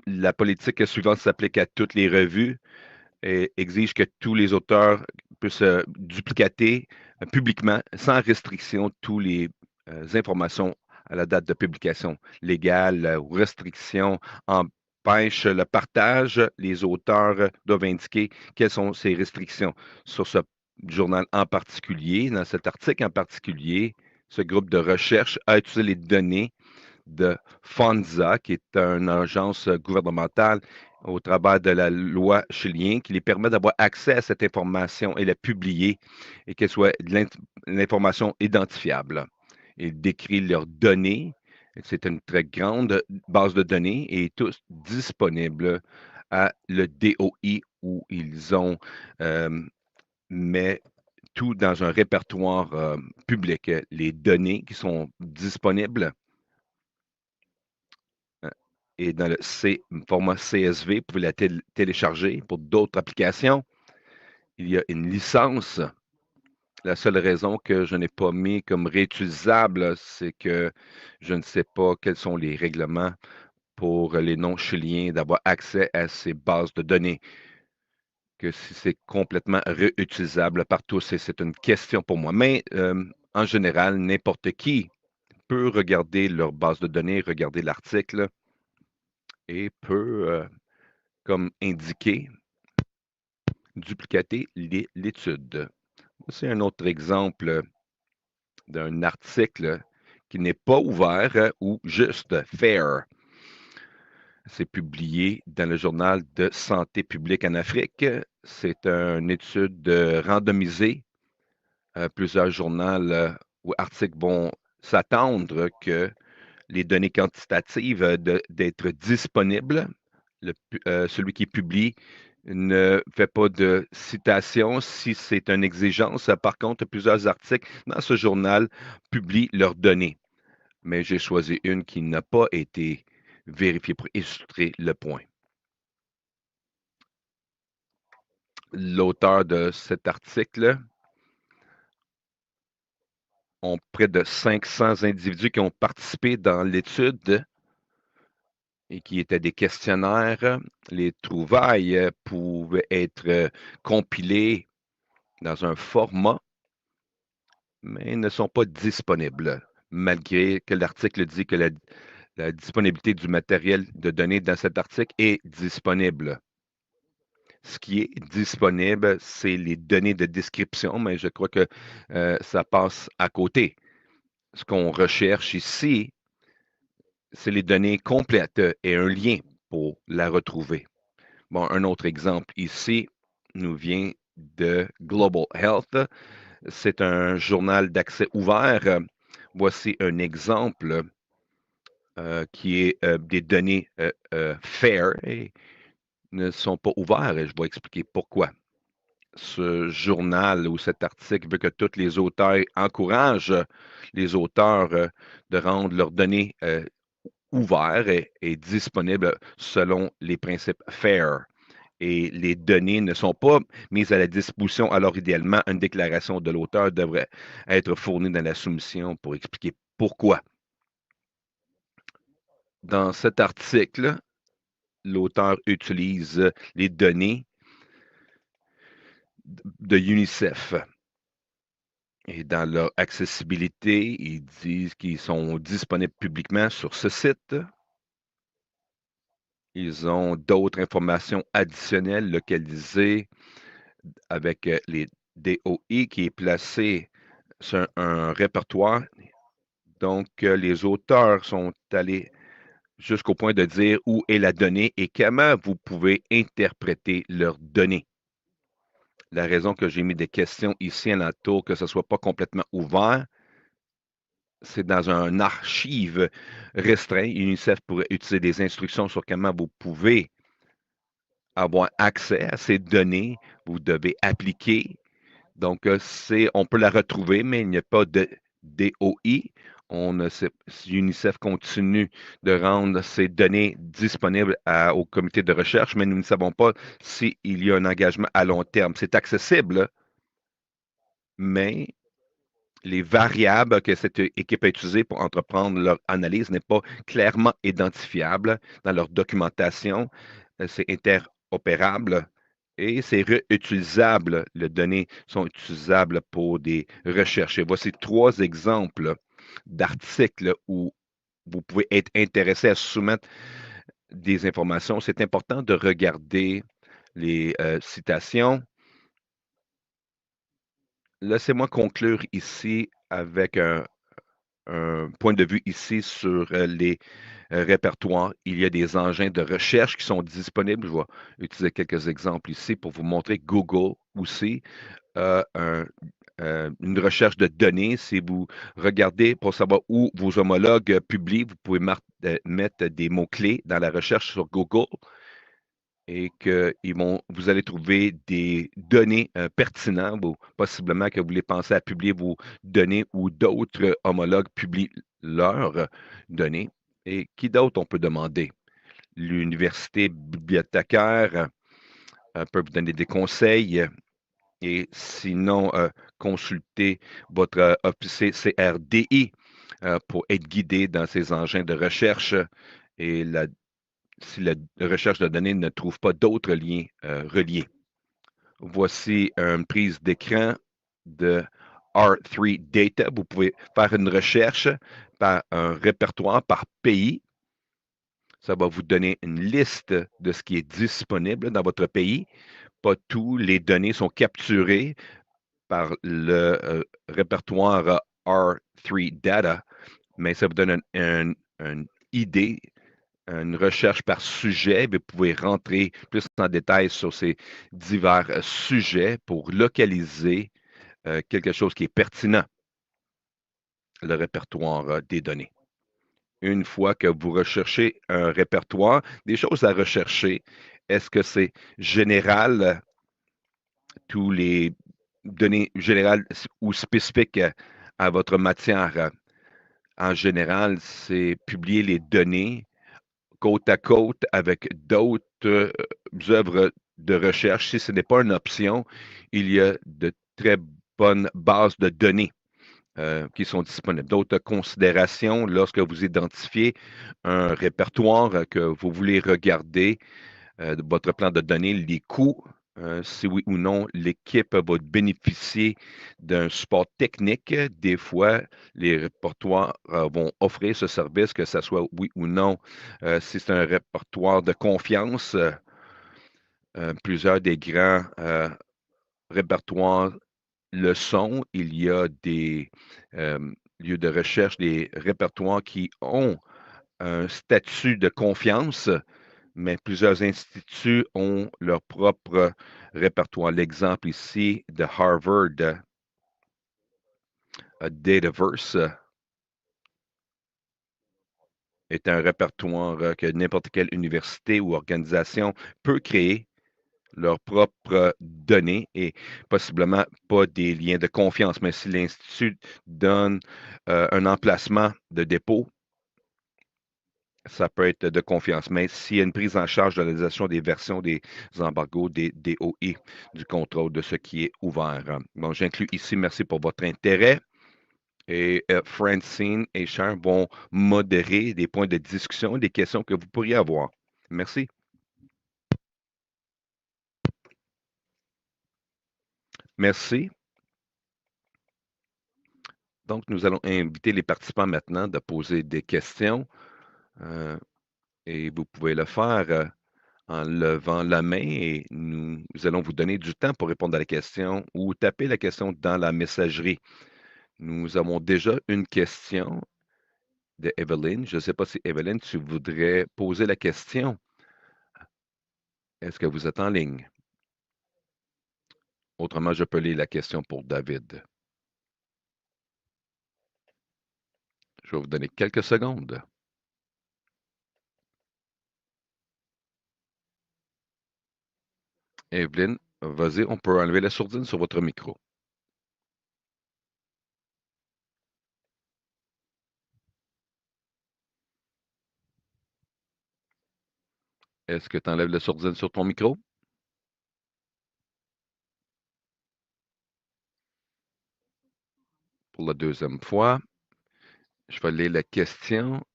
la politique suivante s'applique à toutes les revues et exige que tous les auteurs puissent duplicater publiquement, sans restriction, toutes les informations à la date de publication légale ou restriction empêche le partage. Les auteurs doivent indiquer quelles sont ces restrictions sur ce journal en particulier. Dans cet article en particulier, ce groupe de recherche a utilisé les données de FONSA, qui est une agence gouvernementale au travers de la loi chilienne qui les permet d'avoir accès à cette information et la publier et qu'elle soit de l'information identifiable. Ils décrivent leurs données. C'est une très grande base de données et tous disponibles à le DOI où ils ont mais tout dans un répertoire public. Les données qui sont disponibles et dans le format CSV, vous pouvez la télécharger pour d'autres applications. Il y a une licence. La seule raison que je n'ai pas mis comme réutilisable, c'est que je ne sais pas quels sont les règlements pour les non-chiliens d'avoir accès à ces bases de données, que si c'est complètement réutilisable par tous, et c'est une question pour moi. Mais en général, n'importe qui peut regarder leur base de données, regarder l'article et peut, comme indiqué, duplicater l'étude. C'est un autre exemple d'un article qui n'est pas ouvert ou juste fair. C'est publié dans le journal de santé publique en Afrique. C'est une étude randomisée. Plusieurs journaux ou articles vont s'attendre que les données quantitatives d'être disponibles. Celui qui publie ne fait pas de citation si c'est une exigence. Par contre, plusieurs articles dans ce journal publient leurs données. Mais j'ai choisi une qui n'a pas été vérifiée pour illustrer le point. L'auteur de cet article ont près de 500 individus qui ont participé dans l'étude et qui étaient des questionnaires. Les trouvailles pouvaient être compilées dans un format, mais ne sont pas disponibles, malgré que l'article dit que la disponibilité du matériel de données dans cet article est disponible. Ce qui est disponible, c'est les données de description, mais je crois que ça passe à côté. Ce qu'on recherche ici, c'est les données complètes et un lien pour la retrouver. Bon, un autre exemple ici nous vient de Global Health. C'est un journal d'accès ouvert. Voici un exemple qui est des données fair et ne sont pas ouverts et je vais expliquer pourquoi. Ce journal ou cet article veut que tous les auteurs encouragent les auteurs de rendre leurs données ouvertes et disponibles selon les principes FAIR. Et les données ne sont pas mises à la disposition. Alors, idéalement, une déclaration de l'auteur devrait être fournie dans la soumission pour expliquer pourquoi. Dans cet article, l'auteur utilise les données de UNICEF. Et dans leur accessibilité, ils disent qu'ils sont disponibles publiquement sur ce site. Ils ont d'autres informations additionnelles localisées avec les DOI qui est placé sur un répertoire. Donc, les auteurs sont allés jusqu'au point de dire où est la donnée et comment vous pouvez interpréter leurs données. La raison que j'ai mis des questions ici en entour, que ce ne soit pas complètement ouvert, c'est dans un archive restreint. UNICEF pourrait utiliser des instructions sur comment vous pouvez avoir accès à ces données. Vous devez appliquer. Donc, on peut la retrouver, mais il n'y a pas de DOI. UNICEF continue de rendre ces données disponibles au comité de recherche, mais nous ne savons pas s'il y a un engagement à long terme. C'est accessible, mais les variables que cette équipe a utilisées pour entreprendre leur analyse n'est pas clairement identifiable dans leur documentation. C'est interopérable et c'est réutilisable. Les données sont utilisables pour des recherches. Et voici 3 exemples d'articles où vous pouvez être intéressé à soumettre des informations. C'est important de regarder les citations. Laissez-moi conclure ici avec un point de vue ici sur les répertoires. Il y a des engins de recherche qui sont disponibles. Je vais utiliser quelques exemples ici pour vous montrer. Google aussi une recherche de données. Si vous regardez pour savoir où vos homologues publient, vous pouvez mettre des mots-clés dans la recherche sur Google et que vous allez trouver des données pertinentes ou possiblement que vous voulez penser à publier vos données ou d'autres homologues publient leurs données. Et qui d'autre on peut demander? L'université bibliothécaire peut vous donner des conseils. Et sinon, consultez votre officier CRDI pour être guidé dans ces engins de recherche. Et si la recherche de données ne trouve pas d'autres liens reliés. Voici une prise d'écran de R3 Data. Vous pouvez faire une recherche par un répertoire par pays. Ça va vous donner une liste de ce qui est disponible dans votre pays. Pas tous les données sont capturées par le répertoire R3 Data, mais ça vous donne une idée, une recherche par sujet. Vous pouvez rentrer plus en détail sur ces divers sujets pour localiser quelque chose qui est pertinent, le répertoire des données. Une fois que vous recherchez un répertoire, des choses à rechercher, est-ce que c'est général, tous les données générales ou spécifiques à votre matière? En général, c'est publier les données côte à côte avec d'autres œuvres de recherche. Si ce n'est pas une option, il y a de très bonnes bases de données qui sont disponibles. D'autres considérations lorsque vous identifiez un répertoire que vous voulez regarder, votre plan de données, les coûts, si oui ou non l'équipe va bénéficier d'un support technique. Des fois, les répertoires vont offrir ce service, que ce soit oui ou non. Si c'est un répertoire de confiance, plusieurs des grands répertoires le sont. Il y a des lieux de recherche, des répertoires qui ont un statut de confiance, mais plusieurs instituts ont leur propre répertoire. L'exemple ici de Harvard, Dataverse, est un répertoire que n'importe quelle université ou organisation peut créer leurs propres données et possiblement pas des liens de confiance. Mais si l'institut donne un emplacement de dépôt, ça peut être de confiance. Mais s'il y a une prise en charge de la réalisation des versions des embargos, des DOI, du contrôle de ce qui est ouvert. Bon, j'inclus ici, merci pour votre intérêt. Et Francine et Charles vont modérer des points de discussion, des questions que vous pourriez avoir. Merci. Merci. Donc, nous allons inviter les participants maintenant de poser des questions. Et vous pouvez le faire en levant la main et nous allons vous donner du temps pour répondre à la question ou taper la question dans la messagerie. Nous avons déjà une question de Evelyn. Je ne sais pas si Evelyn, tu voudrais poser la question. Est-ce que vous êtes en ligne? Autrement, je peux lire la question pour David. Je vais vous donner quelques secondes. Evelyn, vas-y, on peut enlever la sourdine sur votre micro. Est-ce que tu enlèves la sourdine sur ton micro? Pour la deuxième fois, je vais lire la question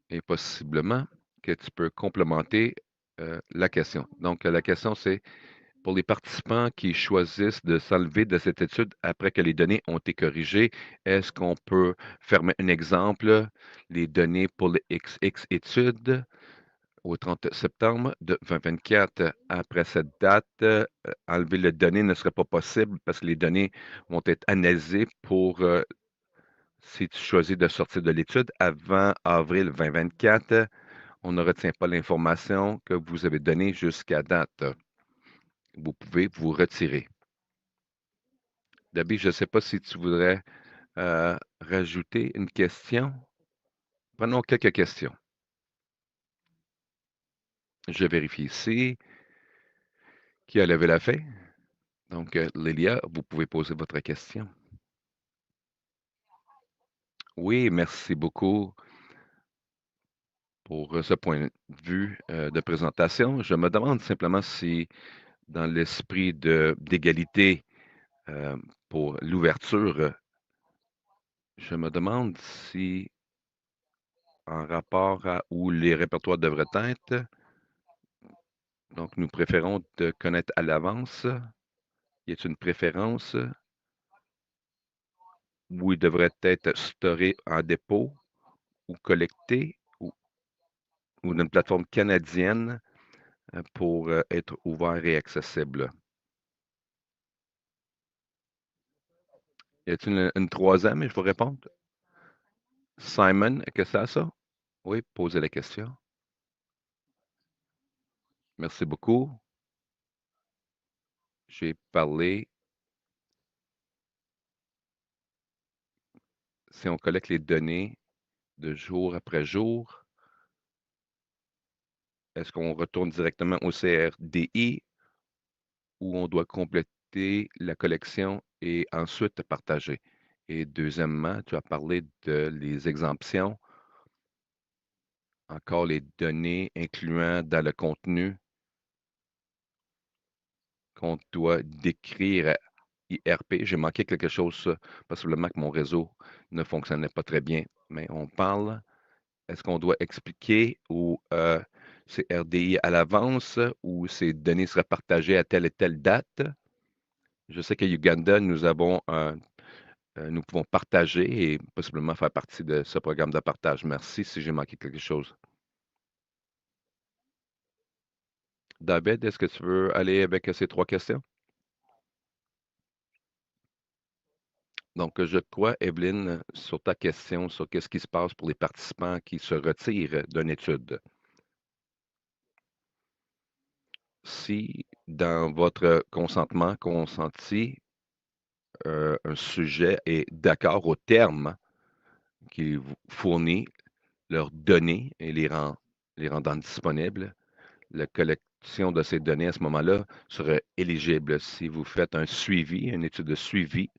et possiblement que tu peux complémenter la question. Donc, la question, c'est pour les participants qui choisissent de s'enlever de cette étude après que les données ont été corrigées, est-ce qu'on peut faire un exemple, les données pour les XX études au 30 septembre de 2024. Après cette date, enlever les données ne serait pas possible parce que les données vont être analysées pour Si tu choisis de sortir de l'étude avant avril 2024, on ne retient pas l'information que vous avez donnée jusqu'à date. Vous pouvez vous retirer. Dabi, je ne sais pas si tu voudrais rajouter une question. Prenons quelques questions. Je vérifie ici. Qui a levé la main? Donc, Lilia, vous pouvez poser votre question. Oui, merci beaucoup pour ce point de vue de présentation. Je me demande simplement si, dans l'esprit d'égalité pour l'ouverture, je me demande si, en rapport à où les répertoires devraient être, donc nous préférons de connaître à l'avance. Y a-t-il une préférence où il devrait être storé en dépôt ou collecté ou d'une plateforme canadienne pour être ouvert et accessible? Y a-t-il une troisième? Et je vous répondre. Simon, qu'est-ce que c'est ça? Oui, posez la question. Merci beaucoup. J'ai parlé. Si on collecte les données de jour après jour, est-ce qu'on retourne directement au CRDI ou on doit compléter la collection et ensuite partager? Et deuxièmement, tu as parlé de les exemptions, encore les données incluant dans le contenu qu'on doit décrire à IRP. J'ai manqué quelque chose, possiblement que mon réseau ne fonctionnait pas très bien, mais on parle, est-ce qu'on doit expliquer ou c'est RDI à l'avance ou ces données seraient partagées à telle et telle date? Je sais qu'à Uganda, nous pouvons partager et possiblement faire partie de ce programme de partage. Merci si j'ai manqué quelque chose. David, est-ce que tu veux aller avec ces trois questions? Donc, je crois, Evelyne, sur ta question sur qu'est-ce qui se passe pour les participants qui se retirent d'une étude. Si, dans votre consentement consenti, un sujet est d'accord au terme qu'il vous fournit leurs données et les rendant disponibles, la collection de ces données à ce moment-là serait éligible. Si vous faites un suivi, une étude de suivi,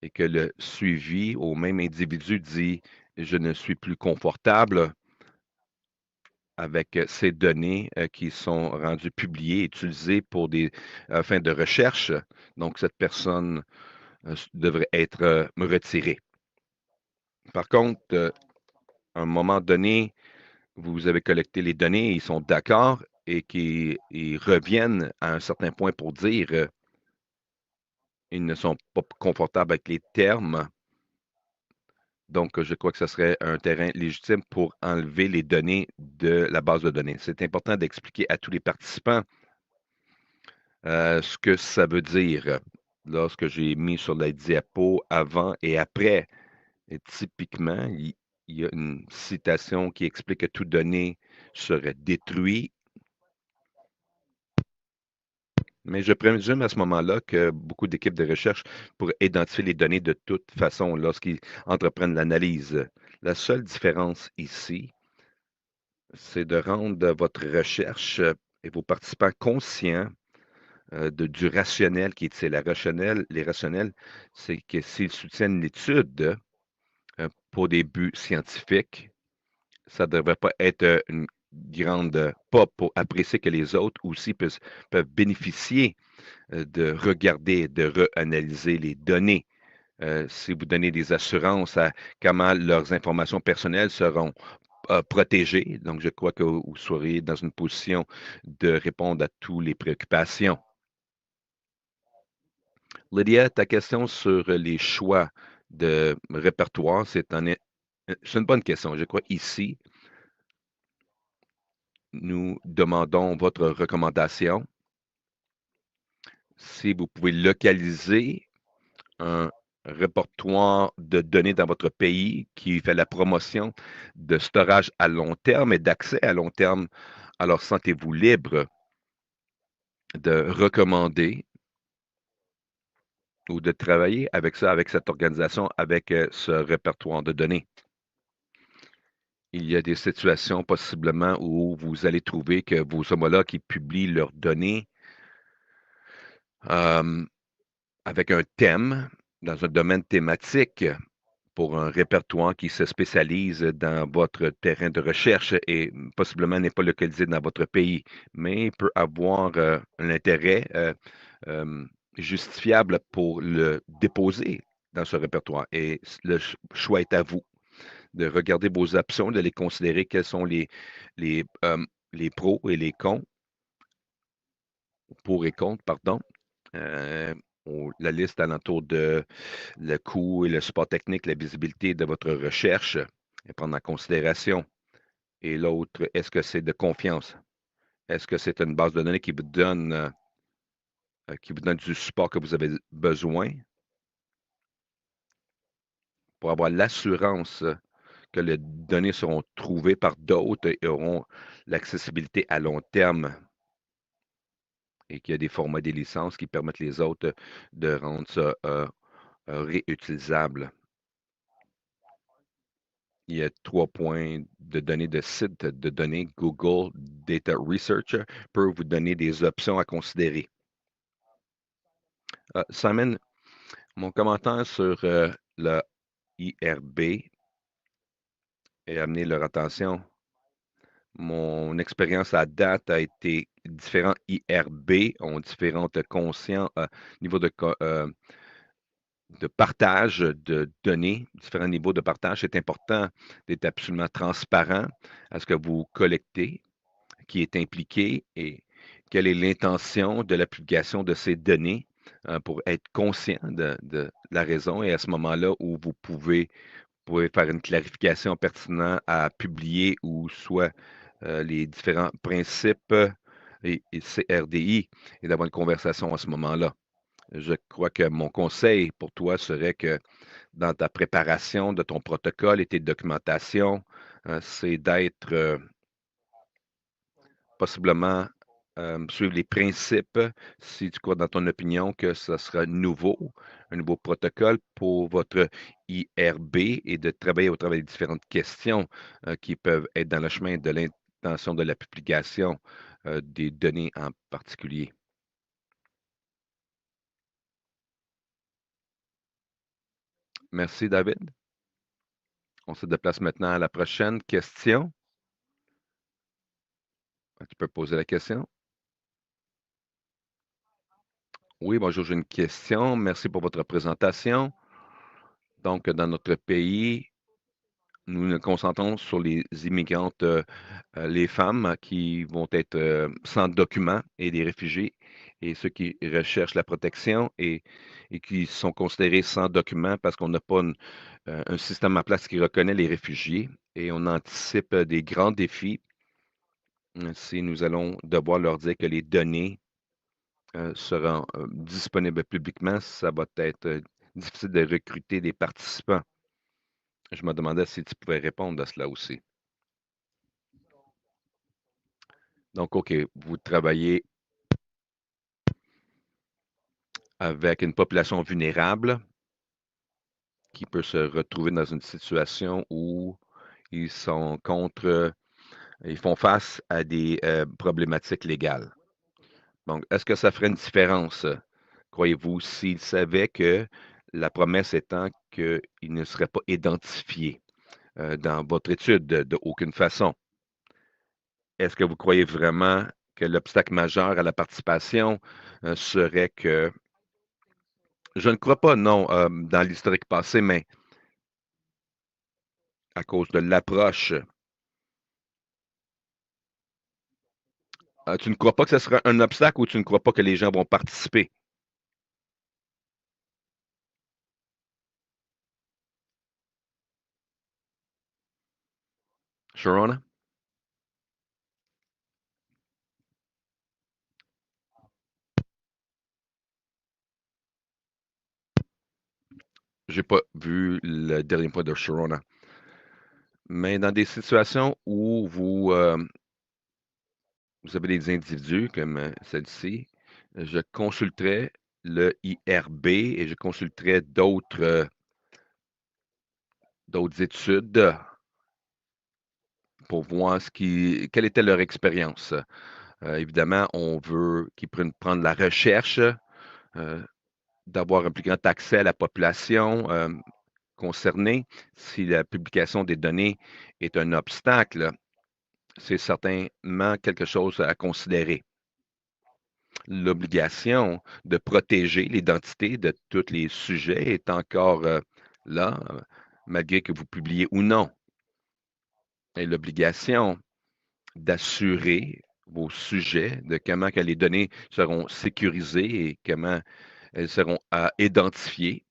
et que le suivi au même individu dit « je ne suis plus confortable avec ces données qui sont rendues publiées, utilisées pour des fins de recherche », donc cette personne devrait être retirée. Par contre, à un moment donné, vous avez collecté les données, ils sont d'accord et qu'ils reviennent à un certain point pour dire ils ne sont pas confortables avec les termes. Donc, je crois que ce serait un terrain légitime pour enlever les données de la base de données. C'est important d'expliquer à tous les participants ce que ça veut dire. Lorsque j'ai mis sur la diapo avant et après, et typiquement, il y a une citation qui explique que toute donnée serait détruite. Mais je présume à ce moment-là que beaucoup d'équipes de recherche pourraient identifier les données de toute façon lorsqu'ils entreprennent l'analyse. La seule différence ici, c'est de rendre votre recherche et vos participants conscients du rationnel qui est les rationnels, c'est que s'ils soutiennent l'étude pour des buts scientifiques, ça ne devrait pas être une grande pas pour apprécier que les autres aussi peuvent bénéficier de regarder, de réanalyser les données. Si vous donnez des assurances à comment leurs informations personnelles seront protégées, donc je crois que vous serez dans une position de répondre à toutes les préoccupations. Lydia, ta question sur les choix de répertoire, c'est une bonne question. Je crois ici, nous demandons votre recommandation. Si vous pouvez localiser un répertoire de données dans votre pays qui fait la promotion de storage à long terme et d'accès à long terme. Alors, sentez-vous libre de recommander ou de travailler avec ça, avec cette organisation, avec ce répertoire de données. Il y a des situations possiblement où vous allez trouver que vos homologues qui publient leurs données avec un thème, dans un domaine thématique, pour un répertoire qui se spécialise dans votre terrain de recherche et possiblement n'est pas localisé dans votre pays, mais peut avoir un intérêt justifiable pour le déposer dans ce répertoire. Et le choix est à vous de regarder vos options, de les considérer, quels sont les, les pros et les cons, pour et contre, pardon. La liste alentour de le coût et le support technique, la visibilité de votre recherche et prendre en considération. Et l'autre, est-ce que c'est de confiance? Est-ce que c'est une base de données qui vous donne du support que vous avez besoin pour avoir l'assurance que les données seront trouvées par d'autres et auront l'accessibilité à long terme et qu'il y a des formats des licences qui permettent les autres de rendre ça réutilisable. Il y a 3 points de données de sites de données. Google Data Research peut vous donner des options à considérer. Simon, mon commentaire sur le IRB et amener leur attention. Mon expérience à date a été différents IRB ont différentes niveaux de partage de données, différents niveaux de partage. C'est important d'être absolument transparent à ce que vous collectez, qui est impliqué et quelle est l'intention de la publication de ces données pour être conscient de la raison et à ce moment-là où vous pouvez faire une clarification pertinente à publier ou soit les différents principes et CRDI et d'avoir une conversation à ce moment-là. Je crois que mon conseil pour toi serait que dans ta préparation de ton protocole et tes documentations, c'est d'être possiblement suivre les principes, si tu crois dans ton opinion que ce sera nouveau, un nouveau protocole pour votre IRB et de travailler au travers des différentes questions qui peuvent être dans le chemin de l'intention de la publication des données en particulier. Merci, David. On se déplace maintenant à la prochaine question. Tu peux poser la question. Oui, bonjour, j'ai une question. Merci pour votre présentation. Donc, dans notre pays, nous nous concentrons sur les immigrantes, les femmes qui vont être sans documents et les réfugiés et ceux qui recherchent la protection et qui sont considérés sans documents parce qu'on n'a pas un système en place qui reconnaît les réfugiés et on anticipe des grands défis si nous allons devoir leur dire que les données seront disponibles publiquement, ça va être difficile de recruter des participants. Je me demandais si tu pouvais répondre à cela aussi. Donc, OK, vous travaillez avec une population vulnérable qui peut se retrouver dans une situation où ils ils font face à des problématiques légales. Donc, est-ce que ça ferait une différence, croyez-vous, s'ils savaient que la promesse étant qu'ils ne seraient pas identifiés dans votre étude de aucune façon? Est-ce que vous croyez vraiment que l'obstacle majeur à la participation serait que, je ne crois pas, non, dans l'historique passé, mais à cause de l'approche, tu ne crois pas que ce sera un obstacle ou tu ne crois pas que les gens vont participer? Sharona? Je n'ai pas vu le dernier point de Sharona. Mais dans des situations où vous avez des individus comme celle-ci, je consulterai le IRB et je consulterai d'autres études pour voir quelle était leur expérience. Évidemment, on veut qu'ils prennent prendre la recherche, d'avoir un plus grand accès à la population concernée. Si la publication des données est un obstacle, c'est certainement quelque chose à considérer. L'obligation de protéger l'identité de tous les sujets est encore là, malgré que vous publiez ou non. Et l'obligation d'assurer vos sujets, de comment que les données seront sécurisées et comment elles seront identifiées.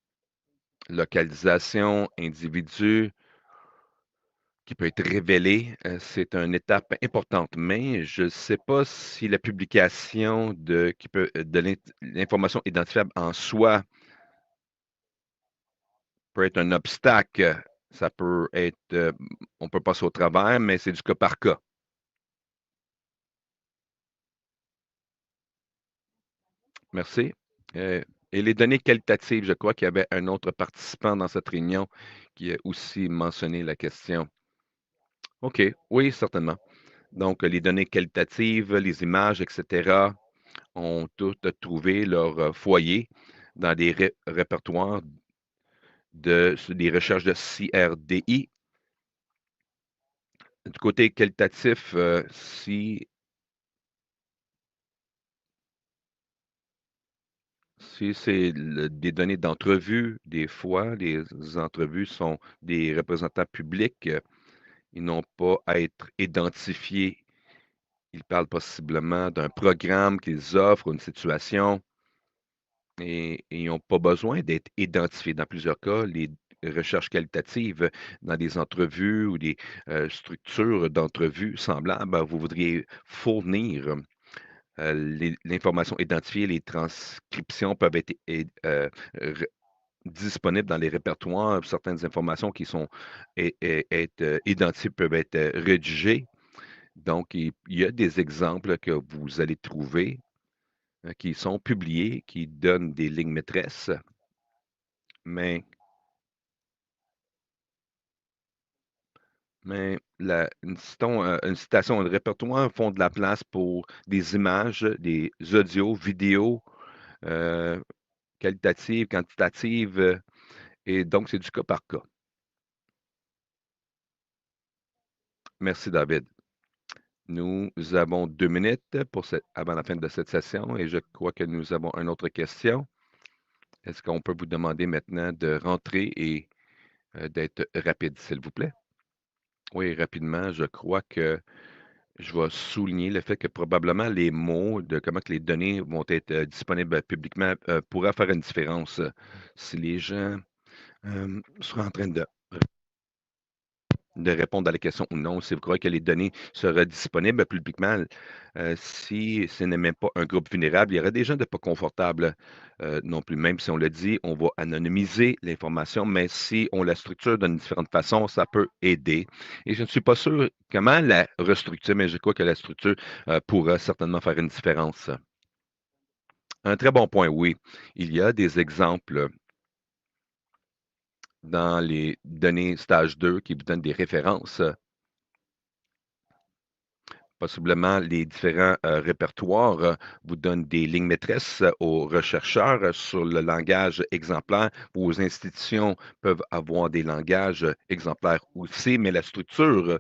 Localisation, individu qui peut être révélé, c'est une étape importante, mais je ne sais pas si la publication de l'information identifiable en soi peut être un obstacle. Ça peut être, on peut passer au travers, mais c'est du cas par cas. Merci. Et les données qualitatives, je crois qu'il y avait un autre participant dans cette réunion qui a aussi mentionné la question. OK, oui, certainement. Donc, les données qualitatives, les images, etc., ont toutes trouvé leur foyer dans des répertoires des recherches de CRDI. Du côté qualitatif, si c'est des données d'entrevue, des fois, les entrevues sont des représentants publics. Ils n'ont pas à être identifiés. Ils parlent possiblement d'un programme qu'ils offrent, une situation, et ils n'ont pas besoin d'être identifiés. Dans plusieurs cas, les recherches qualitatives dans des entrevues ou des structures d'entrevues semblables, vous voudriez fournir l'information identifiée, les transcriptions peuvent être disponibles dans les répertoires. Certaines informations qui sont identifiées peuvent être rédigées. Donc, il y a des exemples que vous allez trouver qui sont publiés, qui donnent des lignes maîtresses, mais une citation, un répertoire font de la place pour des images, des audios, vidéos, qualitatives, quantitatives, et donc c'est du cas par cas. Merci, David. Nous avons 2 minutes avant la fin de cette session et je crois que nous avons une autre question. Est-ce qu'on peut vous demander maintenant de rentrer et d'être rapide, s'il vous plaît? Oui, rapidement, je crois que je vais souligner le fait que probablement les mots de comment que les données vont être disponibles publiquement pourraient faire une différence si les gens sont en train de répondre à la question ou non. Si vous croyez que les données seraient disponibles publiquement, si ce n'est même pas un groupe vulnérable, il y aurait des gens de pas confortables non plus. Même si on le dit, on va anonymiser l'information, mais si on la structure d'une différente façon, ça peut aider. Et je ne suis pas sûr comment la restructurer, mais je crois que la structure pourra certainement faire une différence. Un très bon point, oui. Il y a des exemples dans les données stage 2 qui vous donnent des références. Possiblement, les différents répertoires vous donnent des lignes maîtresses aux chercheurs sur le langage exemplaire. Vos institutions peuvent avoir des langages exemplaires aussi, mais la structure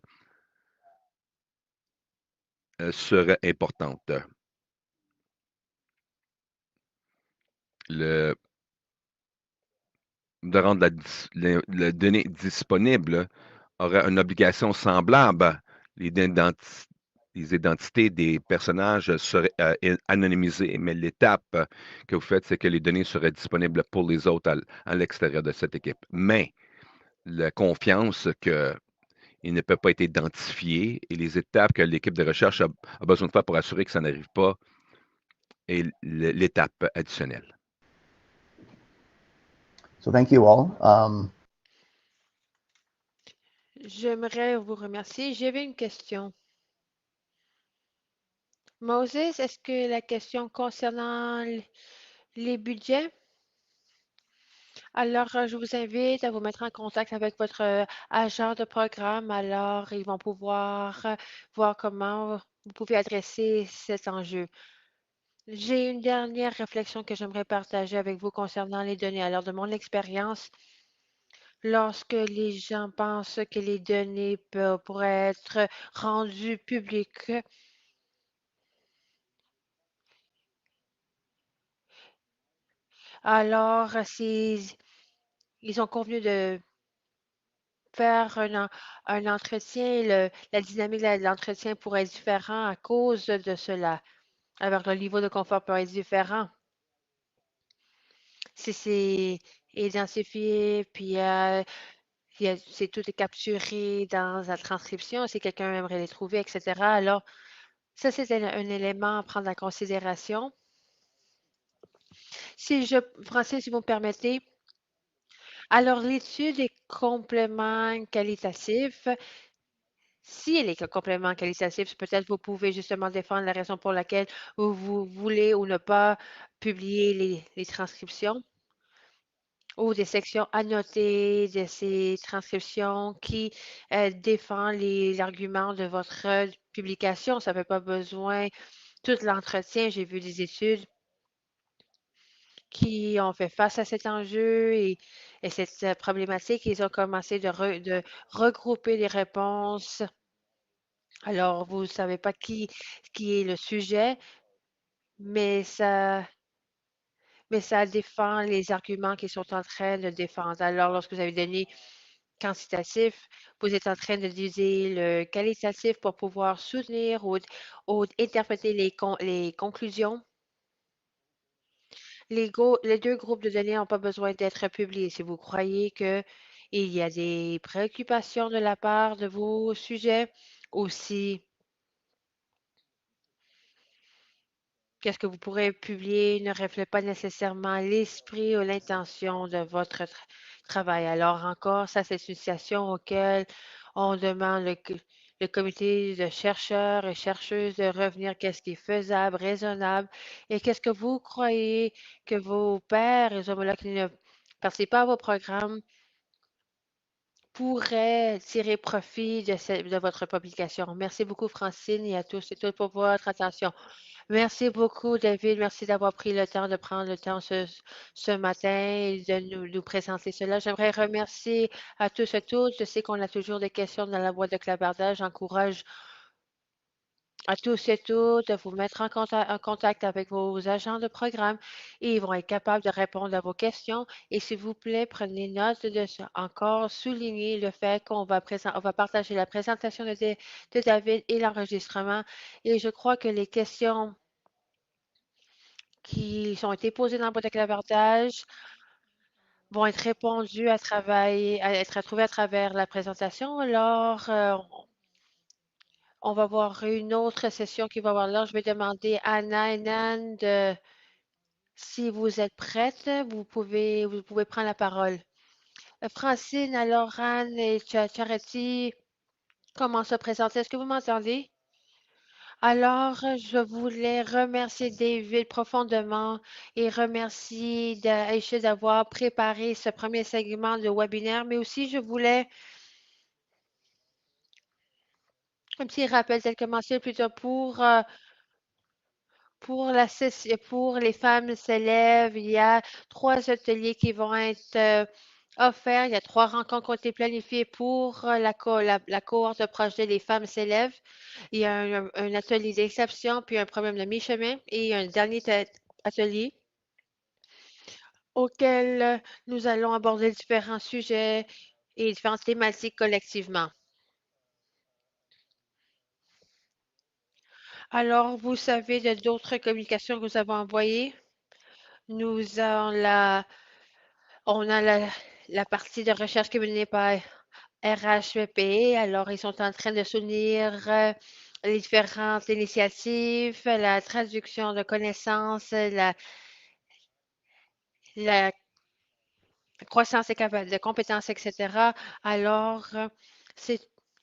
serait importante. De rendre la donnée disponible aurait une obligation semblable. Les identités des personnages seraient anonymisées, mais l'étape que vous faites, c'est que les données seraient disponibles pour les autres à l'extérieur de cette équipe. Mais la confiance qu'il ne peut pas être identifié et les étapes que l'équipe de recherche a besoin de faire pour assurer que ça n'arrive pas est l'étape additionnelle. So thank you all. J'aimerais vous remercier. J'avais une question. Moses, est-ce que la question concernant les budgets? Alors, je vous invite à vous mettre en contact avec votre agent de programme. Alors, ils vont pouvoir voir comment vous pouvez adresser cet enjeu. J'ai une dernière réflexion que j'aimerais partager avec vous concernant les données. Alors, de mon expérience, lorsque les gens pensent que les données pourraient être rendues publiques, alors ils ont convenu de faire un entretien. La dynamique de l'entretien pourrait être différente à cause de cela. Alors, le niveau de confort peut être différent. Si c'est identifié, puis c'est tout est capturé dans la transcription, si quelqu'un aimerait les trouver, etc. Alors, ça, c'est un élément à prendre en considération. Francis, si vous me permettez, alors l'étude est complément qualitatif. Si elle est complément qualitatif, peut-être vous pouvez justement défendre la raison pour laquelle vous voulez ou ne pas publier les transcriptions ou des sections annotées de ces transcriptions qui défendent l'argument de votre publication. Ça ne fait pas besoin tout l'entretien. J'ai vu des études qui ont fait face à cet enjeu et cette problématique. Ils ont commencé de regrouper les réponses. Alors, vous ne savez pas qui est le sujet, mais ça défend les arguments qu'ils sont en train de défendre. Alors, lorsque vous avez donné quantitatif, vous êtes en train de diviser le qualitatif pour pouvoir soutenir ou interpréter les conclusions. Les deux groupes de données n'ont pas besoin d'être publiés. Si vous croyez qu'il y a des préoccupations de la part de vos sujets, aussi, qu'est-ce que vous pourrez publier ne reflète pas nécessairement l'esprit ou l'intention de votre travail. Alors encore, ça, c'est une situation auquel on demande le comité de chercheurs et chercheuses de revenir qu'est-ce qui est faisable, raisonnable et qu'est-ce que vous croyez que vos pairs et homologues qui ne participent pas à vos programmes pourraient tirer profit de votre publication. Merci beaucoup, Francine, et à tous et toutes pour votre attention. Merci beaucoup, David. Merci d'avoir pris le temps de prendre le temps ce matin et de nous présenter cela. J'aimerais remercier à tous et toutes. Je sais qu'on a toujours des questions dans la boîte de clavardage. J'encourage à tous et toutes de vous mettre en contact avec vos agents de programme et ils vont être capables de répondre à vos questions. Et s'il vous plaît, prenez note de ça. Encore souligner le fait qu'on va partager la présentation de David et l'enregistrement. Et je crois que les questions qui ont été posées dans le boîte de clavardage vont être répondues être trouvées à travers la présentation. Alors, on va voir une autre session qui va avoir l'heure. Je vais demander à Anna et Nan si vous êtes prêtes, vous pouvez prendre la parole. Francine, alors Anne et Charity commencent à se présenter. Est-ce que vous m'entendez? Alors, je voulais remercier David profondément et remercier Aïcha d'avoir préparé ce premier segment de webinaire, mais aussi je voulais un petit rappel tel que mentionné plus tôt pour les femmes s'élèvent, il y a 3 ateliers qui vont être offerts. Il y a 3 rencontres qui ont été planifiées pour la cohorte de projet Les femmes s'élèvent. Il y a un atelier d'exception, puis un problème de mi-chemin et un dernier atelier auquel nous allons aborder différents sujets et différentes thématiques collectivement. Alors, vous savez de d'autres communications que nous avons envoyées. Nous avons on a la partie de recherche qui est menée par RHEP. Alors, ils sont en train de soutenir les différentes initiatives, la traduction de connaissances, la croissance de compétences, etc. Alors,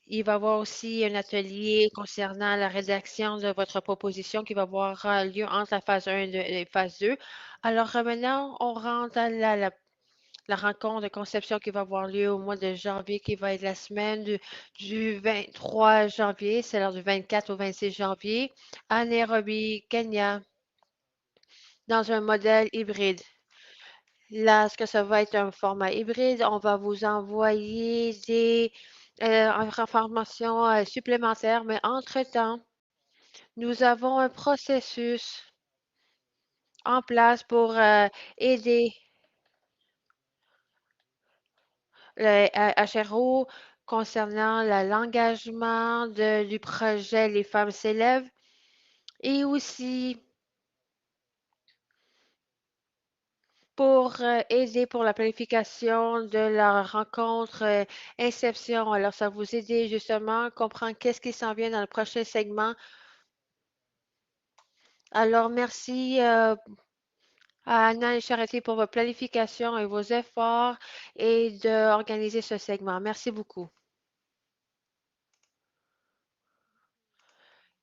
il va y avoir aussi un atelier concernant la rédaction de votre proposition qui va avoir lieu entre la phase 1 et la phase 2. Alors, maintenant, on rentre à la rencontre de conception qui va avoir lieu au mois de janvier, qui va être la semaine du 23 janvier, c'est l'heure du 24 au 26 janvier, à Nairobi, Kenya, dans un modèle hybride. Là, ce que ça va être un format hybride, on va vous envoyer des informations supplémentaires, mais entre-temps, nous avons un processus en place pour aider le HRO concernant l'engagement du projet Les femmes s'élèvent et aussi pour aider pour la planification de la rencontre Inception. Alors, ça vous aider justement à comprendre qu'est-ce qui s'en vient dans le prochain segment. Alors, merci à Anna et Charité pour votre planification et vos efforts et d'organiser ce segment. Merci beaucoup.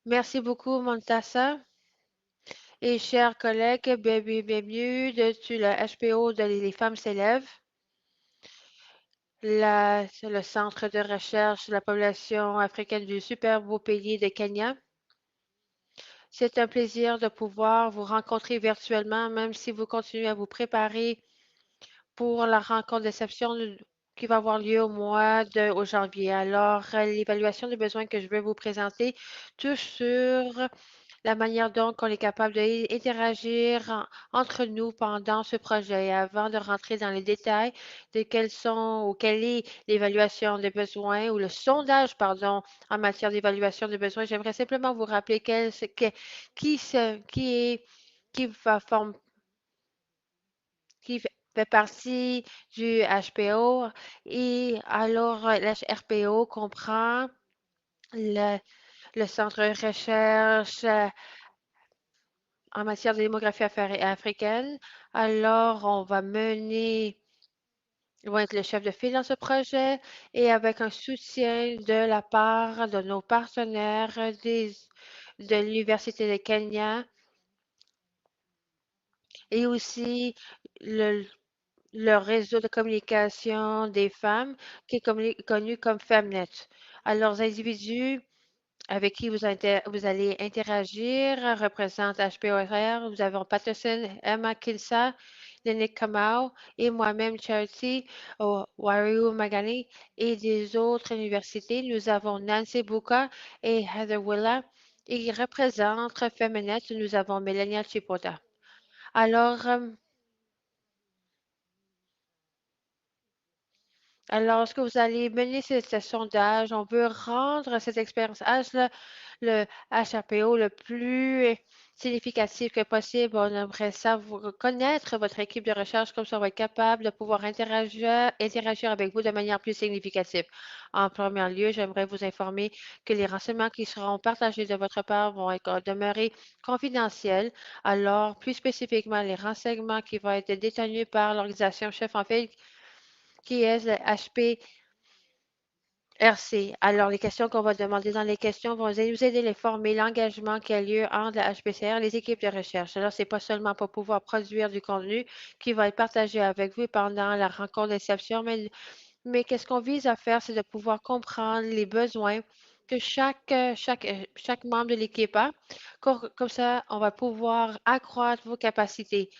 Merci beaucoup, Montassa. Et chers collègues, bienvenue sur le HPO de Les femmes s'élèvent. Le Centre de recherche de la population africaine du super beau pays de Kenya. C'est un plaisir de pouvoir vous rencontrer virtuellement, même si vous continuez à vous préparer pour la rencontre d'exception qui va avoir lieu au janvier. Alors, l'évaluation des besoins que je vais vous présenter touche sur la manière dont on est capable d'interagir entre nous pendant ce projet. Et avant de rentrer dans les détails de quelle est l'évaluation des besoins ou le sondage, pardon, en matière d'évaluation des besoins, j'aimerais simplement vous rappeler qui va former qui fait partie du HPO. Et alors, l'HRPO comprend le Centre de recherche en matière de démographie africaine. Alors, on va être le chef de file dans ce projet et avec un soutien de la part de nos partenaires de l'Université de Kenya et aussi le, le réseau de communication des femmes qui est connu comme Femnet. Alors, les individus avec qui vous allez interagir représentent HPOR. Nous avons Patterson, Emma Kinsa, Lenny Kamau et moi-même, Charity Wariu Magani et des autres universités. Nous avons Nancy Buka et Heather Willa. Et ils représentent Femnet. Nous avons Melania Chipota. Alors, lorsque vous allez mener ce sondage, on veut rendre cette expérience H-là, le HRPO, le plus significatif que possible. On aimerait ça vous connaître votre équipe de recherche, comme ça on va être capable de pouvoir interagir avec vous de manière plus significative. En premier lieu, j'aimerais vous informer que les renseignements qui seront partagés de votre part vont demeurer confidentiels. Alors, plus spécifiquement, les renseignements qui vont être détenus par l'organisation chef en fait qui est le HPRC. Alors, les questions qu'on va demander dans les questions vont nous aider à former l'engagement qui a lieu entre la HPCR et les équipes de recherche. Alors, ce n'est pas seulement pour pouvoir produire du contenu qui va être partagé avec vous pendant la rencontre d'inception, mais qu'est-ce qu'on vise à faire, c'est de pouvoir comprendre les besoins que chaque membre de l'équipe a. Comme ça, on va pouvoir accroître vos capacités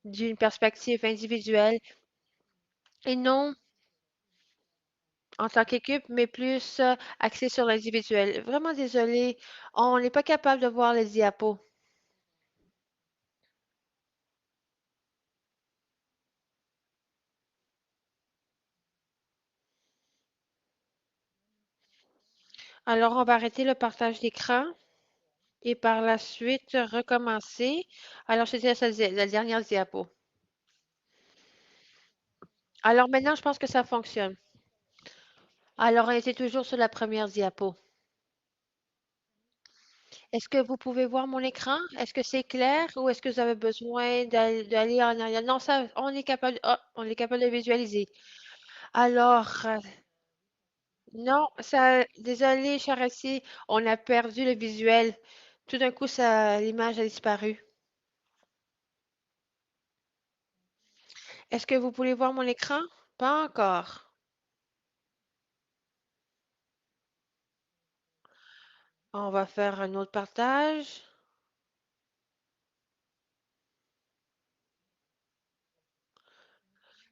d'une perspective individuelle et non en tant qu'équipe, mais plus axé sur l'individuel. Vraiment désolé, on n'est pas capable de voir les diapos. Alors, on va arrêter le partage d'écran et par la suite recommencer. Alors, c'était la dernière diapo. Alors maintenant, je pense que ça fonctionne. Alors, on était toujours sur la première diapo. Est-ce que vous pouvez voir mon écran? Est-ce que c'est clair ou est-ce que vous avez besoin d'aller en arrière? Non, ça, on est capable de visualiser. Alors, non, ça, désolé, cher Alexis, on a perdu le visuel. Tout d'un coup, ça, l'image a disparu. Est-ce que vous pouvez voir mon écran? Pas encore. On va faire un autre partage.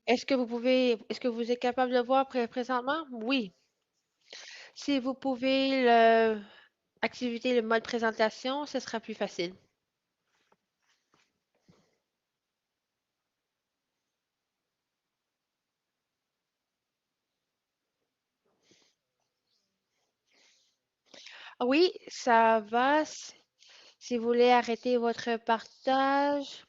Est-ce que vous êtes capable de voir présentement? Oui. Si vous pouvez activer le mode présentation, ce sera plus facile. Oui, ça va. Si vous voulez arrêter votre partage.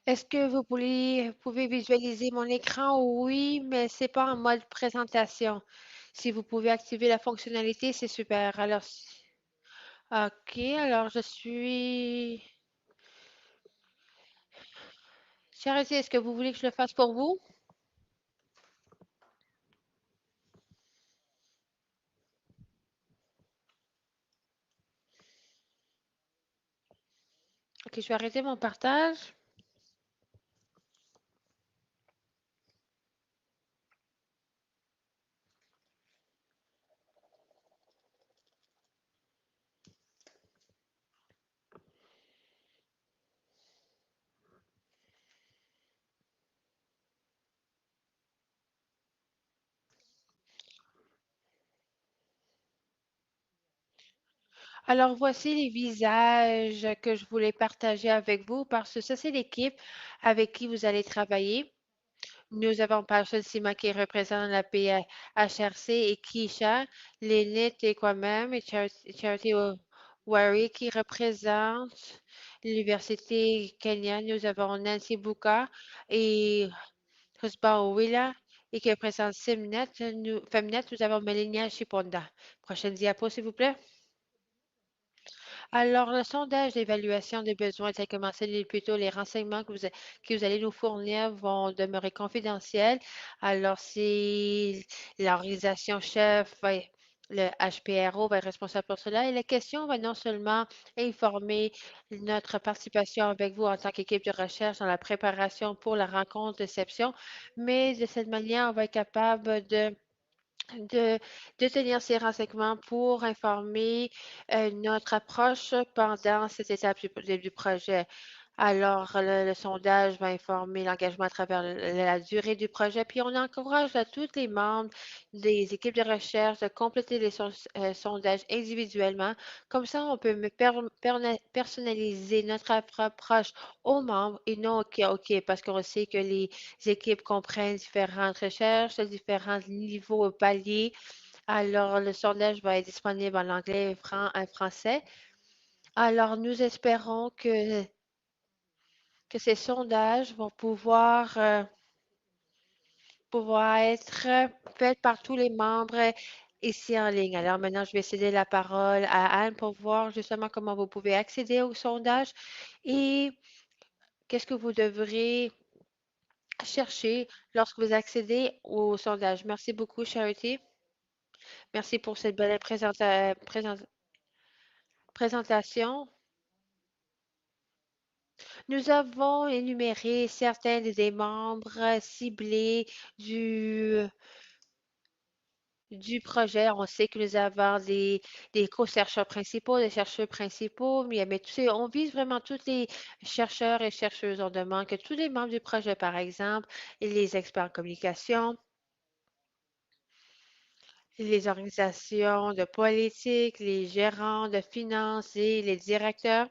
Est-ce que pouvez visualiser mon écran? Oui, mais c'est pas en mode présentation. Si vous pouvez activer la fonctionnalité, c'est super. Alors, OK, alors je suis... Charité, est-ce que vous voulez que je le fasse pour vous? OK, je vais arrêter mon partage. Alors, voici les visages que je voulais partager avec vous parce que ça, c'est l'équipe avec qui vous allez travailler. Nous avons Passion Sima qui représente la PHRC et Kisha, Lénite et moi-même et Charity Wari qui représente l'Université Kenya. Nous avons Nancy Buka et Husba Owila et qui représente Femnet. Nous avons Melania Chiponda. Prochaine diapo, s'il vous plaît. Alors, le sondage d'évaluation des besoins tel que mentionné plus tôt, les renseignements que vous allez nous fournir vont demeurer confidentiels. Alors, si l'organisation chef, le HPRO va être responsable pour cela. Et la question va non seulement informer notre participation avec vous en tant qu'équipe de recherche dans la préparation pour la rencontre de Cepsion, mais de cette manière, on va être capable de, de tenir ces renseignements pour informer notre approche pendant cette étape du projet. Alors, le sondage va informer l'engagement à travers la durée du projet, puis on encourage à tous les membres des équipes de recherche de compléter les sondages individuellement. Comme ça, on peut personnaliser notre approche aux membres et non OK, parce qu'on sait que les équipes comprennent différentes recherches, différents niveaux paliers. Alors, le sondage va être disponible en anglais et en français. Alors, nous espérons que ces sondages vont pouvoir être faits par tous les membres ici en ligne. Alors maintenant, je vais céder la parole à Anne pour voir justement comment vous pouvez accéder au sondage et qu'est-ce que vous devrez chercher lorsque vous accédez au sondage. Merci beaucoup, Charity. Merci pour cette belle présentation. Nous avons énuméré certains des membres ciblés du, du projet. On sait que nous avons des co-chercheurs principaux, des chercheurs principaux, mais on vise vraiment tous les chercheurs et chercheuses. On demande que tous les membres du projet, par exemple, et les experts en communication, les organisations de politique, les gérants de finances et les directeurs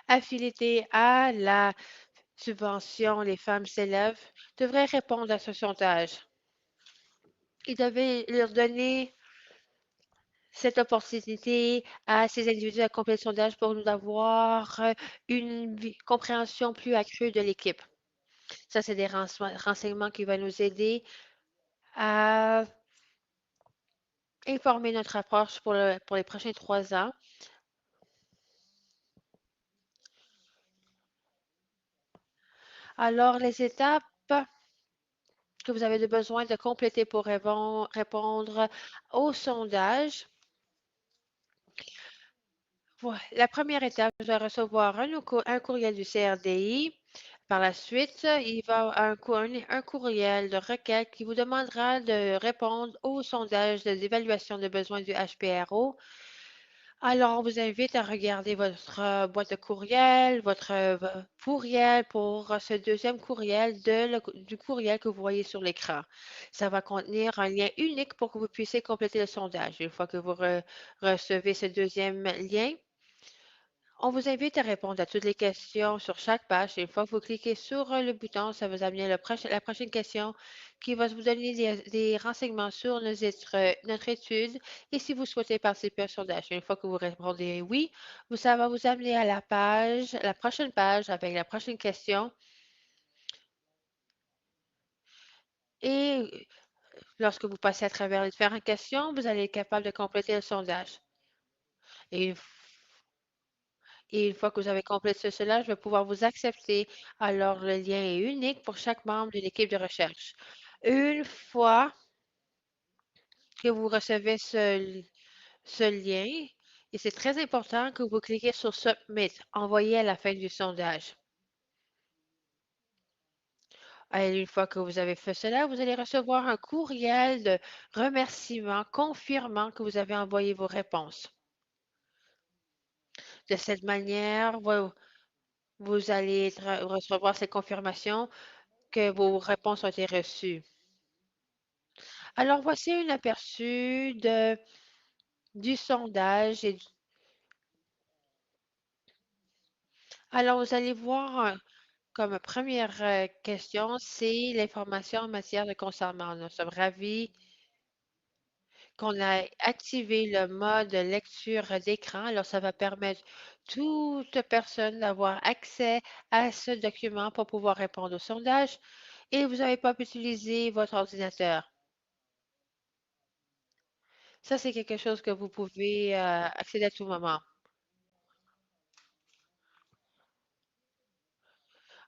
affiliés à la subvention Les femmes s'élèvent devraient répondre à ce sondage. Ils devaient leur donner cette opportunité à ces individus à compléter le sondage pour nous avoir une compréhension plus accrue de l'équipe. Ça, c'est des renseignements qui vont nous aider à informer notre approche pour les prochains 3 ans. Alors, les étapes que vous avez besoin de compléter pour répondre au sondage. Voilà. La première étape, vous allez recevoir un courriel du CRDI. Par la suite, il va avoir un courriel de requête qui vous demandera de répondre au sondage d'évaluation de besoins du HPRO. Alors, on vous invite à regarder votre boîte de courriel, votre courriel pour ce deuxième courriel du courriel que vous voyez sur l'écran. Ça va contenir un lien unique pour que vous puissiez compléter le sondage. Une fois que vous recevez ce deuxième lien, on vous invite à répondre à toutes les questions sur chaque page. Et une fois que vous cliquez sur le bouton, ça va vous amener la prochaine question qui va vous donner des renseignements sur notre étude et si vous souhaitez participer au sondage. Une fois que vous répondez oui, ça va vous amener à la prochaine page avec la prochaine question. Et lorsque vous passez à travers les différentes questions, vous allez être capable de compléter le sondage. Et une fois que vous avez complété cela, je vais pouvoir vous accepter. Alors, le lien est unique pour chaque membre de l'équipe de recherche. Une fois que vous recevez ce lien, et c'est très important que vous cliquez sur Submit, envoyer à la fin du sondage. Et une fois que vous avez fait cela, vous allez recevoir un courriel de remerciement confirmant que vous avez envoyé vos réponses. De cette manière, vous allez recevoir cette confirmation que vos réponses ont été reçues. Alors, voici un aperçu du sondage. Alors, vous allez voir comme première question, c'est l'information en matière de consommation. Nous sommes ravis qu'on a activé le mode lecture d'écran. Alors, ça va permettre toute personne d'avoir accès à ce document pour pouvoir répondre au sondage et vous n'avez pas pu utiliser votre ordinateur. Ça, c'est quelque chose que vous pouvez accéder à tout moment.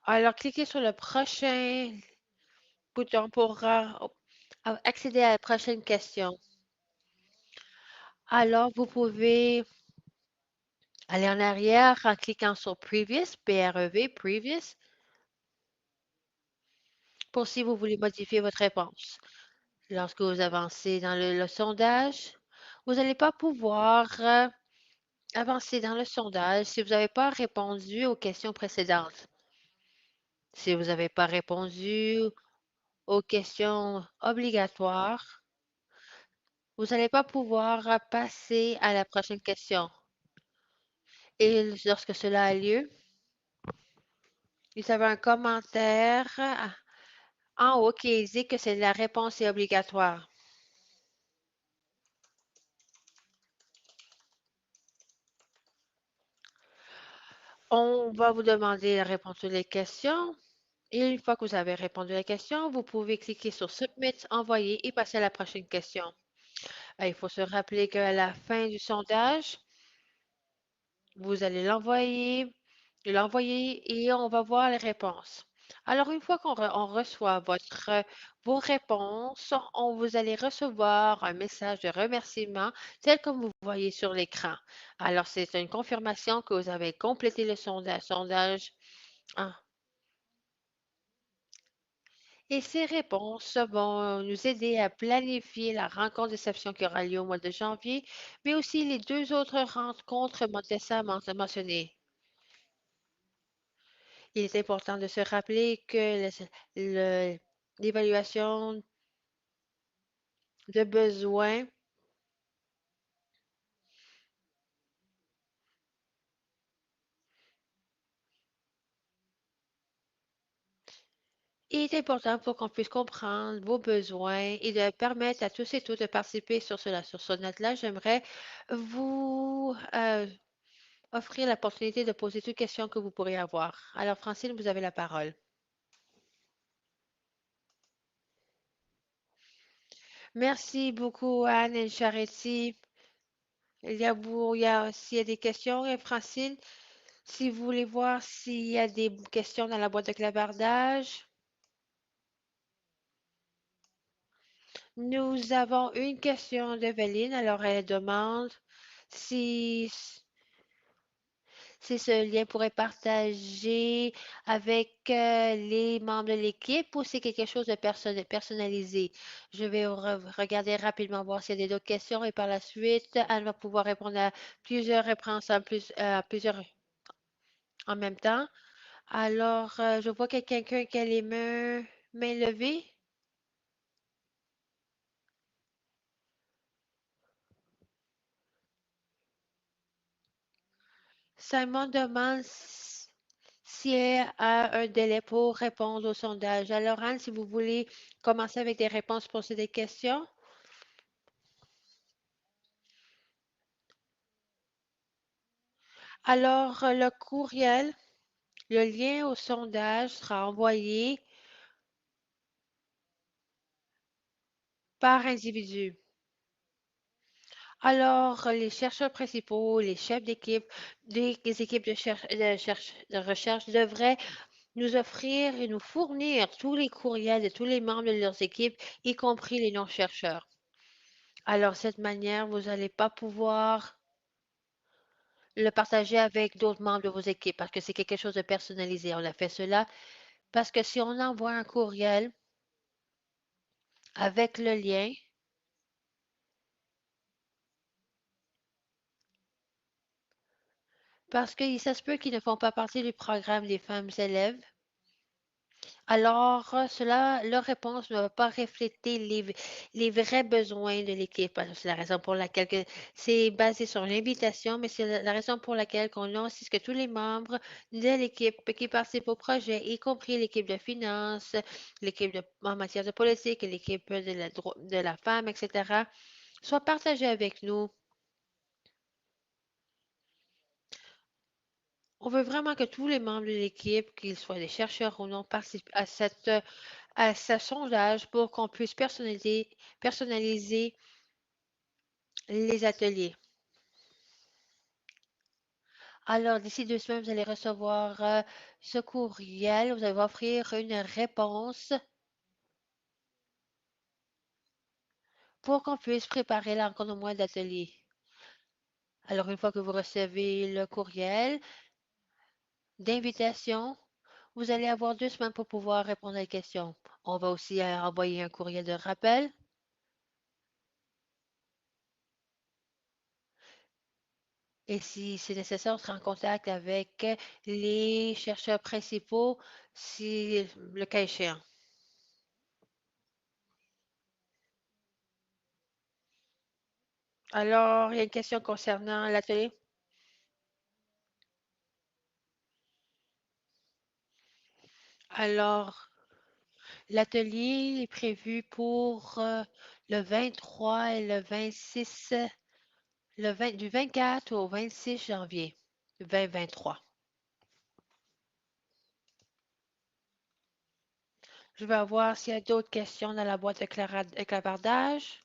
Alors, cliquez sur le prochain bouton pour accéder à la prochaine question. Alors, vous pouvez aller en arrière en cliquant sur Previous, P-R-E-V, Previous, pour si vous voulez modifier votre réponse. Lorsque vous avancez dans le sondage, vous n'allez pas pouvoir avancer dans le sondage si vous n'avez pas répondu aux questions précédentes. Si vous n'avez pas répondu aux questions obligatoires, vous n'allez pas pouvoir passer à la prochaine question. Et lorsque cela a lieu, vous avez un commentaire en haut qui indique que la réponse est obligatoire. On va vous demander de répondre sur les questions. Et une fois que vous avez répondu à la question, vous pouvez cliquer sur Submit, envoyer et passer à la prochaine question. Il faut se rappeler qu'à la fin du sondage, vous allez l'envoyer et on va voir les réponses. Alors, une fois qu'on reçoit vos réponses, vous allez recevoir un message de remerciement tel que vous voyez sur l'écran. Alors, c'est une confirmation que vous avez complété le sondage. Et ces réponses vont nous aider à planifier la rencontre déception qui aura lieu au mois de janvier, mais aussi les 2 autres rencontres Montessa a mentionnées. Il est important de se rappeler que l'évaluation de besoin est important pour qu'on puisse comprendre vos besoins et de permettre à tous et toutes de participer sur cela. Sur ce note-là, j'aimerais vous offrir l'opportunité de poser toute question que vous pourriez avoir. Alors, Francine, vous avez la parole. Merci beaucoup, Anne et Charity. S'il y a des questions, Francine, si vous voulez voir s'il y a des questions dans la boîte de clavardage. Nous avons une question d'Evelyne. Alors, elle demande si, si ce lien pourrait partager avec les membres de l'équipe ou c'est quelque chose de personnalisé. Je vais regarder rapidement voir s'il y a d'autres questions et par la suite, Anne va pouvoir répondre à plusieurs réponses à plusieurs en même temps. Alors, je vois qu'il y a quelqu'un qui a les mains levées. Simon demande si elle a un délai pour répondre au sondage. Alors, Anne, si vous voulez commencer avec des réponses, poser des questions. Alors, le courriel, le lien au sondage sera envoyé par individu. Alors, les chercheurs principaux, les chefs d'équipe, des équipes de recherche devraient nous offrir et nous fournir tous les courriels de tous les membres de leurs équipes, y compris les non-chercheurs. Alors, de cette manière, vous n'allez pas pouvoir le partager avec d'autres membres de vos équipes parce que c'est quelque chose de personnalisé. On a fait cela parce que si on envoie un courriel avec le lien, parce que ça se peut qu'ils ne font pas partie du programme des femmes élèves, alors leur réponse ne va pas refléter les vrais besoins de l'équipe. C'est la raison pour laquelle c'est basé sur l'invitation, mais c'est la raison pour laquelle on insiste que tous les membres de l'équipe qui participent au projet, y compris l'équipe de finances, l'équipe en matière de politique et l'équipe de la femme, etc., soient partagés avec nous. On veut vraiment que tous les membres de l'équipe, qu'ils soient des chercheurs ou non, participent à ce sondage pour qu'on puisse personnaliser les ateliers. Alors, d'ici 2 semaines, vous allez recevoir ce courriel. Vous allez offrir une réponse pour qu'on puisse préparer encore au moins d'ateliers. Alors, une fois que vous recevez le courriel d'invitation, vous allez avoir 2 semaines pour pouvoir répondre à la question. On va aussi envoyer un courriel de rappel. Et si c'est nécessaire, on sera en contact avec les chercheurs principaux, si le cas échéant. Alors, il y a une question concernant l'atelier. Alors, l'atelier est prévu pour le 23 et le 26, du 24 au 26 janvier 2023. Je vais voir s'il y a d'autres questions dans la boîte de clavardage.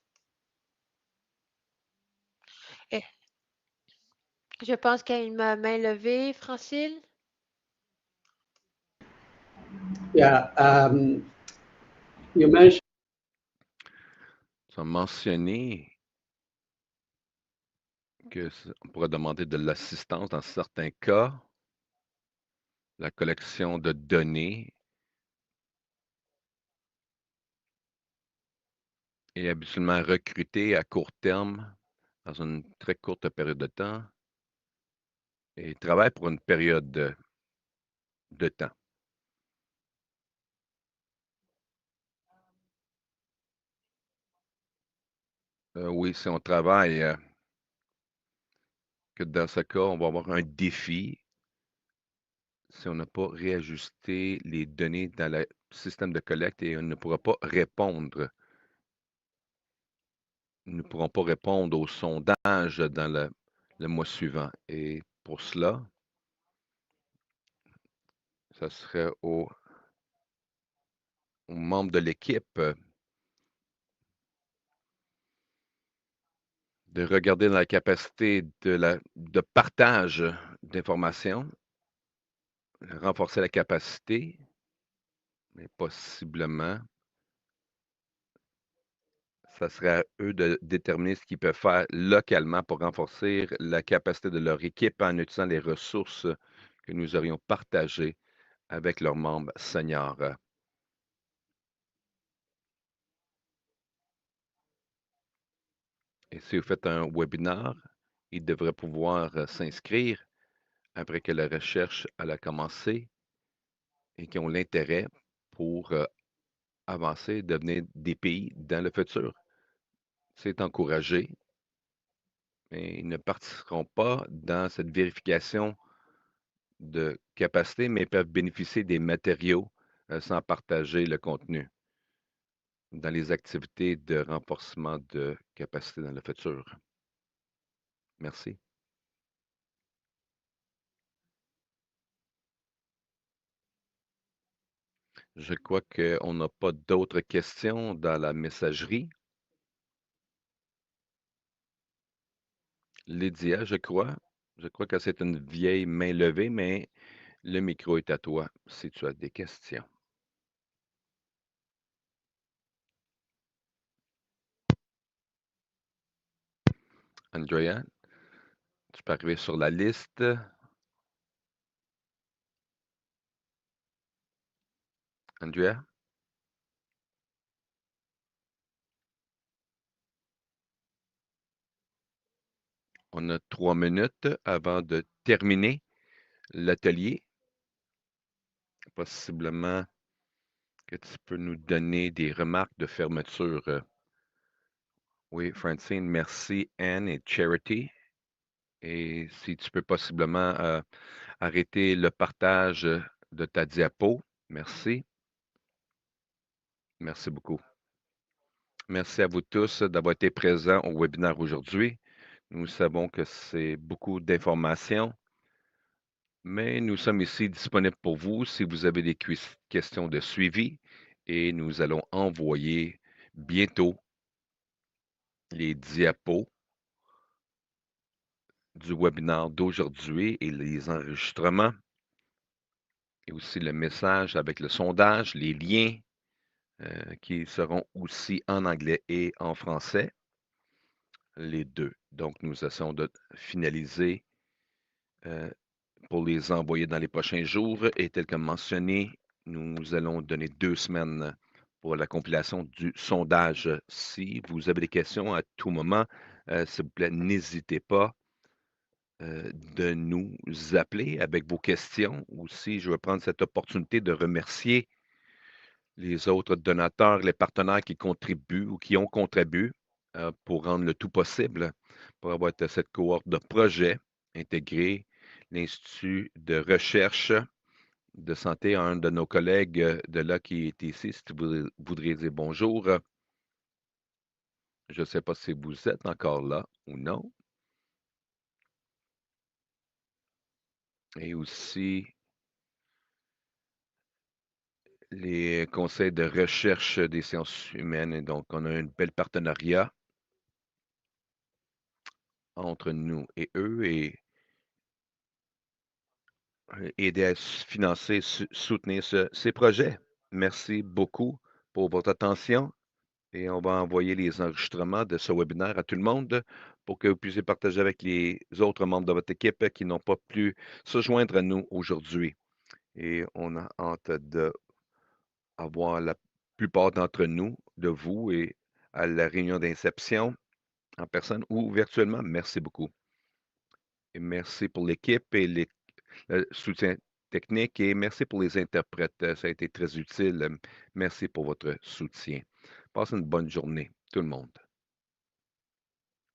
Et je pense qu'il y a une main levée, Francine. Yeah, you mentioned. Tu as mentionné qu'on pourrait demander de l'assistance dans certains cas, la collection de données est habituellement recrutée à court terme, dans une très courte période de temps, et travaille pour une période de temps. Oui, si on travaille, que dans ce cas, on va avoir un défi si on n'a pas réajusté les données dans le système de collecte et on ne pourra pas répondre. Nous ne pourrons pas répondre au sondage dans le mois suivant. Et pour cela, ça serait aux membres de l'équipe de regarder dans la capacité de partage d'informations, renforcer la capacité, mais possiblement, ça serait à eux de déterminer ce qu'ils peuvent faire localement pour renforcer la capacité de leur équipe en utilisant les ressources que nous aurions partagées avec leurs membres seniors. Et si vous faites un webinaire, ils devraient pouvoir s'inscrire après que la recherche elle a commencé et qui ont l'intérêt pour avancer, devenir des pays dans le futur. C'est encouragé, mais ils ne participeront pas dans cette vérification de capacité, mais peuvent bénéficier des matériaux sans partager le contenu dans les activités de renforcement de capacité dans le futur. Merci. Je crois qu'on n'a pas d'autres questions dans la messagerie. Lydia, je crois. Je crois que c'est une vieille main levée, mais le micro est à toi si tu as des questions. Andrea, tu peux arriver sur la liste. Andrea? On a 3 minutes avant de terminer l'atelier. Possiblement que tu peux nous donner des remarques de fermeture. Oui, Francine, merci. Anne et Charity. Et si tu peux possiblement arrêter le partage de ta diapo. Merci. Merci beaucoup. Merci à vous tous d'avoir été présents au webinaire aujourd'hui. Nous savons que c'est beaucoup d'informations, mais nous sommes ici disponibles pour vous si vous avez des questions de suivi et nous allons envoyer bientôt les diapos du webinaire d'aujourd'hui et les enregistrements et aussi le message avec le sondage, les liens qui seront aussi en anglais et en français, les deux. Donc, nous essayons de finaliser pour les envoyer dans les prochains jours. Et tel que mentionné, nous allons donner 2 semaines pour la compilation du sondage. Si vous avez des questions à tout moment, s'il vous plaît, n'hésitez pas de nous appeler avec vos questions. Aussi, je vais prendre cette opportunité de remercier les autres donateurs, les partenaires qui contribuent ou qui ont contribué pour rendre le tout possible, pour avoir cette cohorte de projets intégrés, l'Institut de recherche de santé, un de nos collègues de là qui est ici, si vous voudriez dire bonjour. Je ne sais pas si vous êtes encore là ou non. Et aussi les conseils de recherche des sciences humaines. Et donc, on a un bel partenariat entre nous et eux et aider à financer, soutenir ces projets. Merci beaucoup pour votre attention et on va envoyer les enregistrements de ce webinaire à tout le monde pour que vous puissiez partager avec les autres membres de votre équipe qui n'ont pas pu se joindre à nous aujourd'hui. Et on a hâte d'avoir la plupart d'entre nous, de vous et à la réunion d'inception en personne ou virtuellement. Merci beaucoup. Et merci pour l'équipe et le soutien technique et merci pour les interprètes. Ça a été très utile. Merci pour votre soutien. Passez une bonne journée, tout le monde.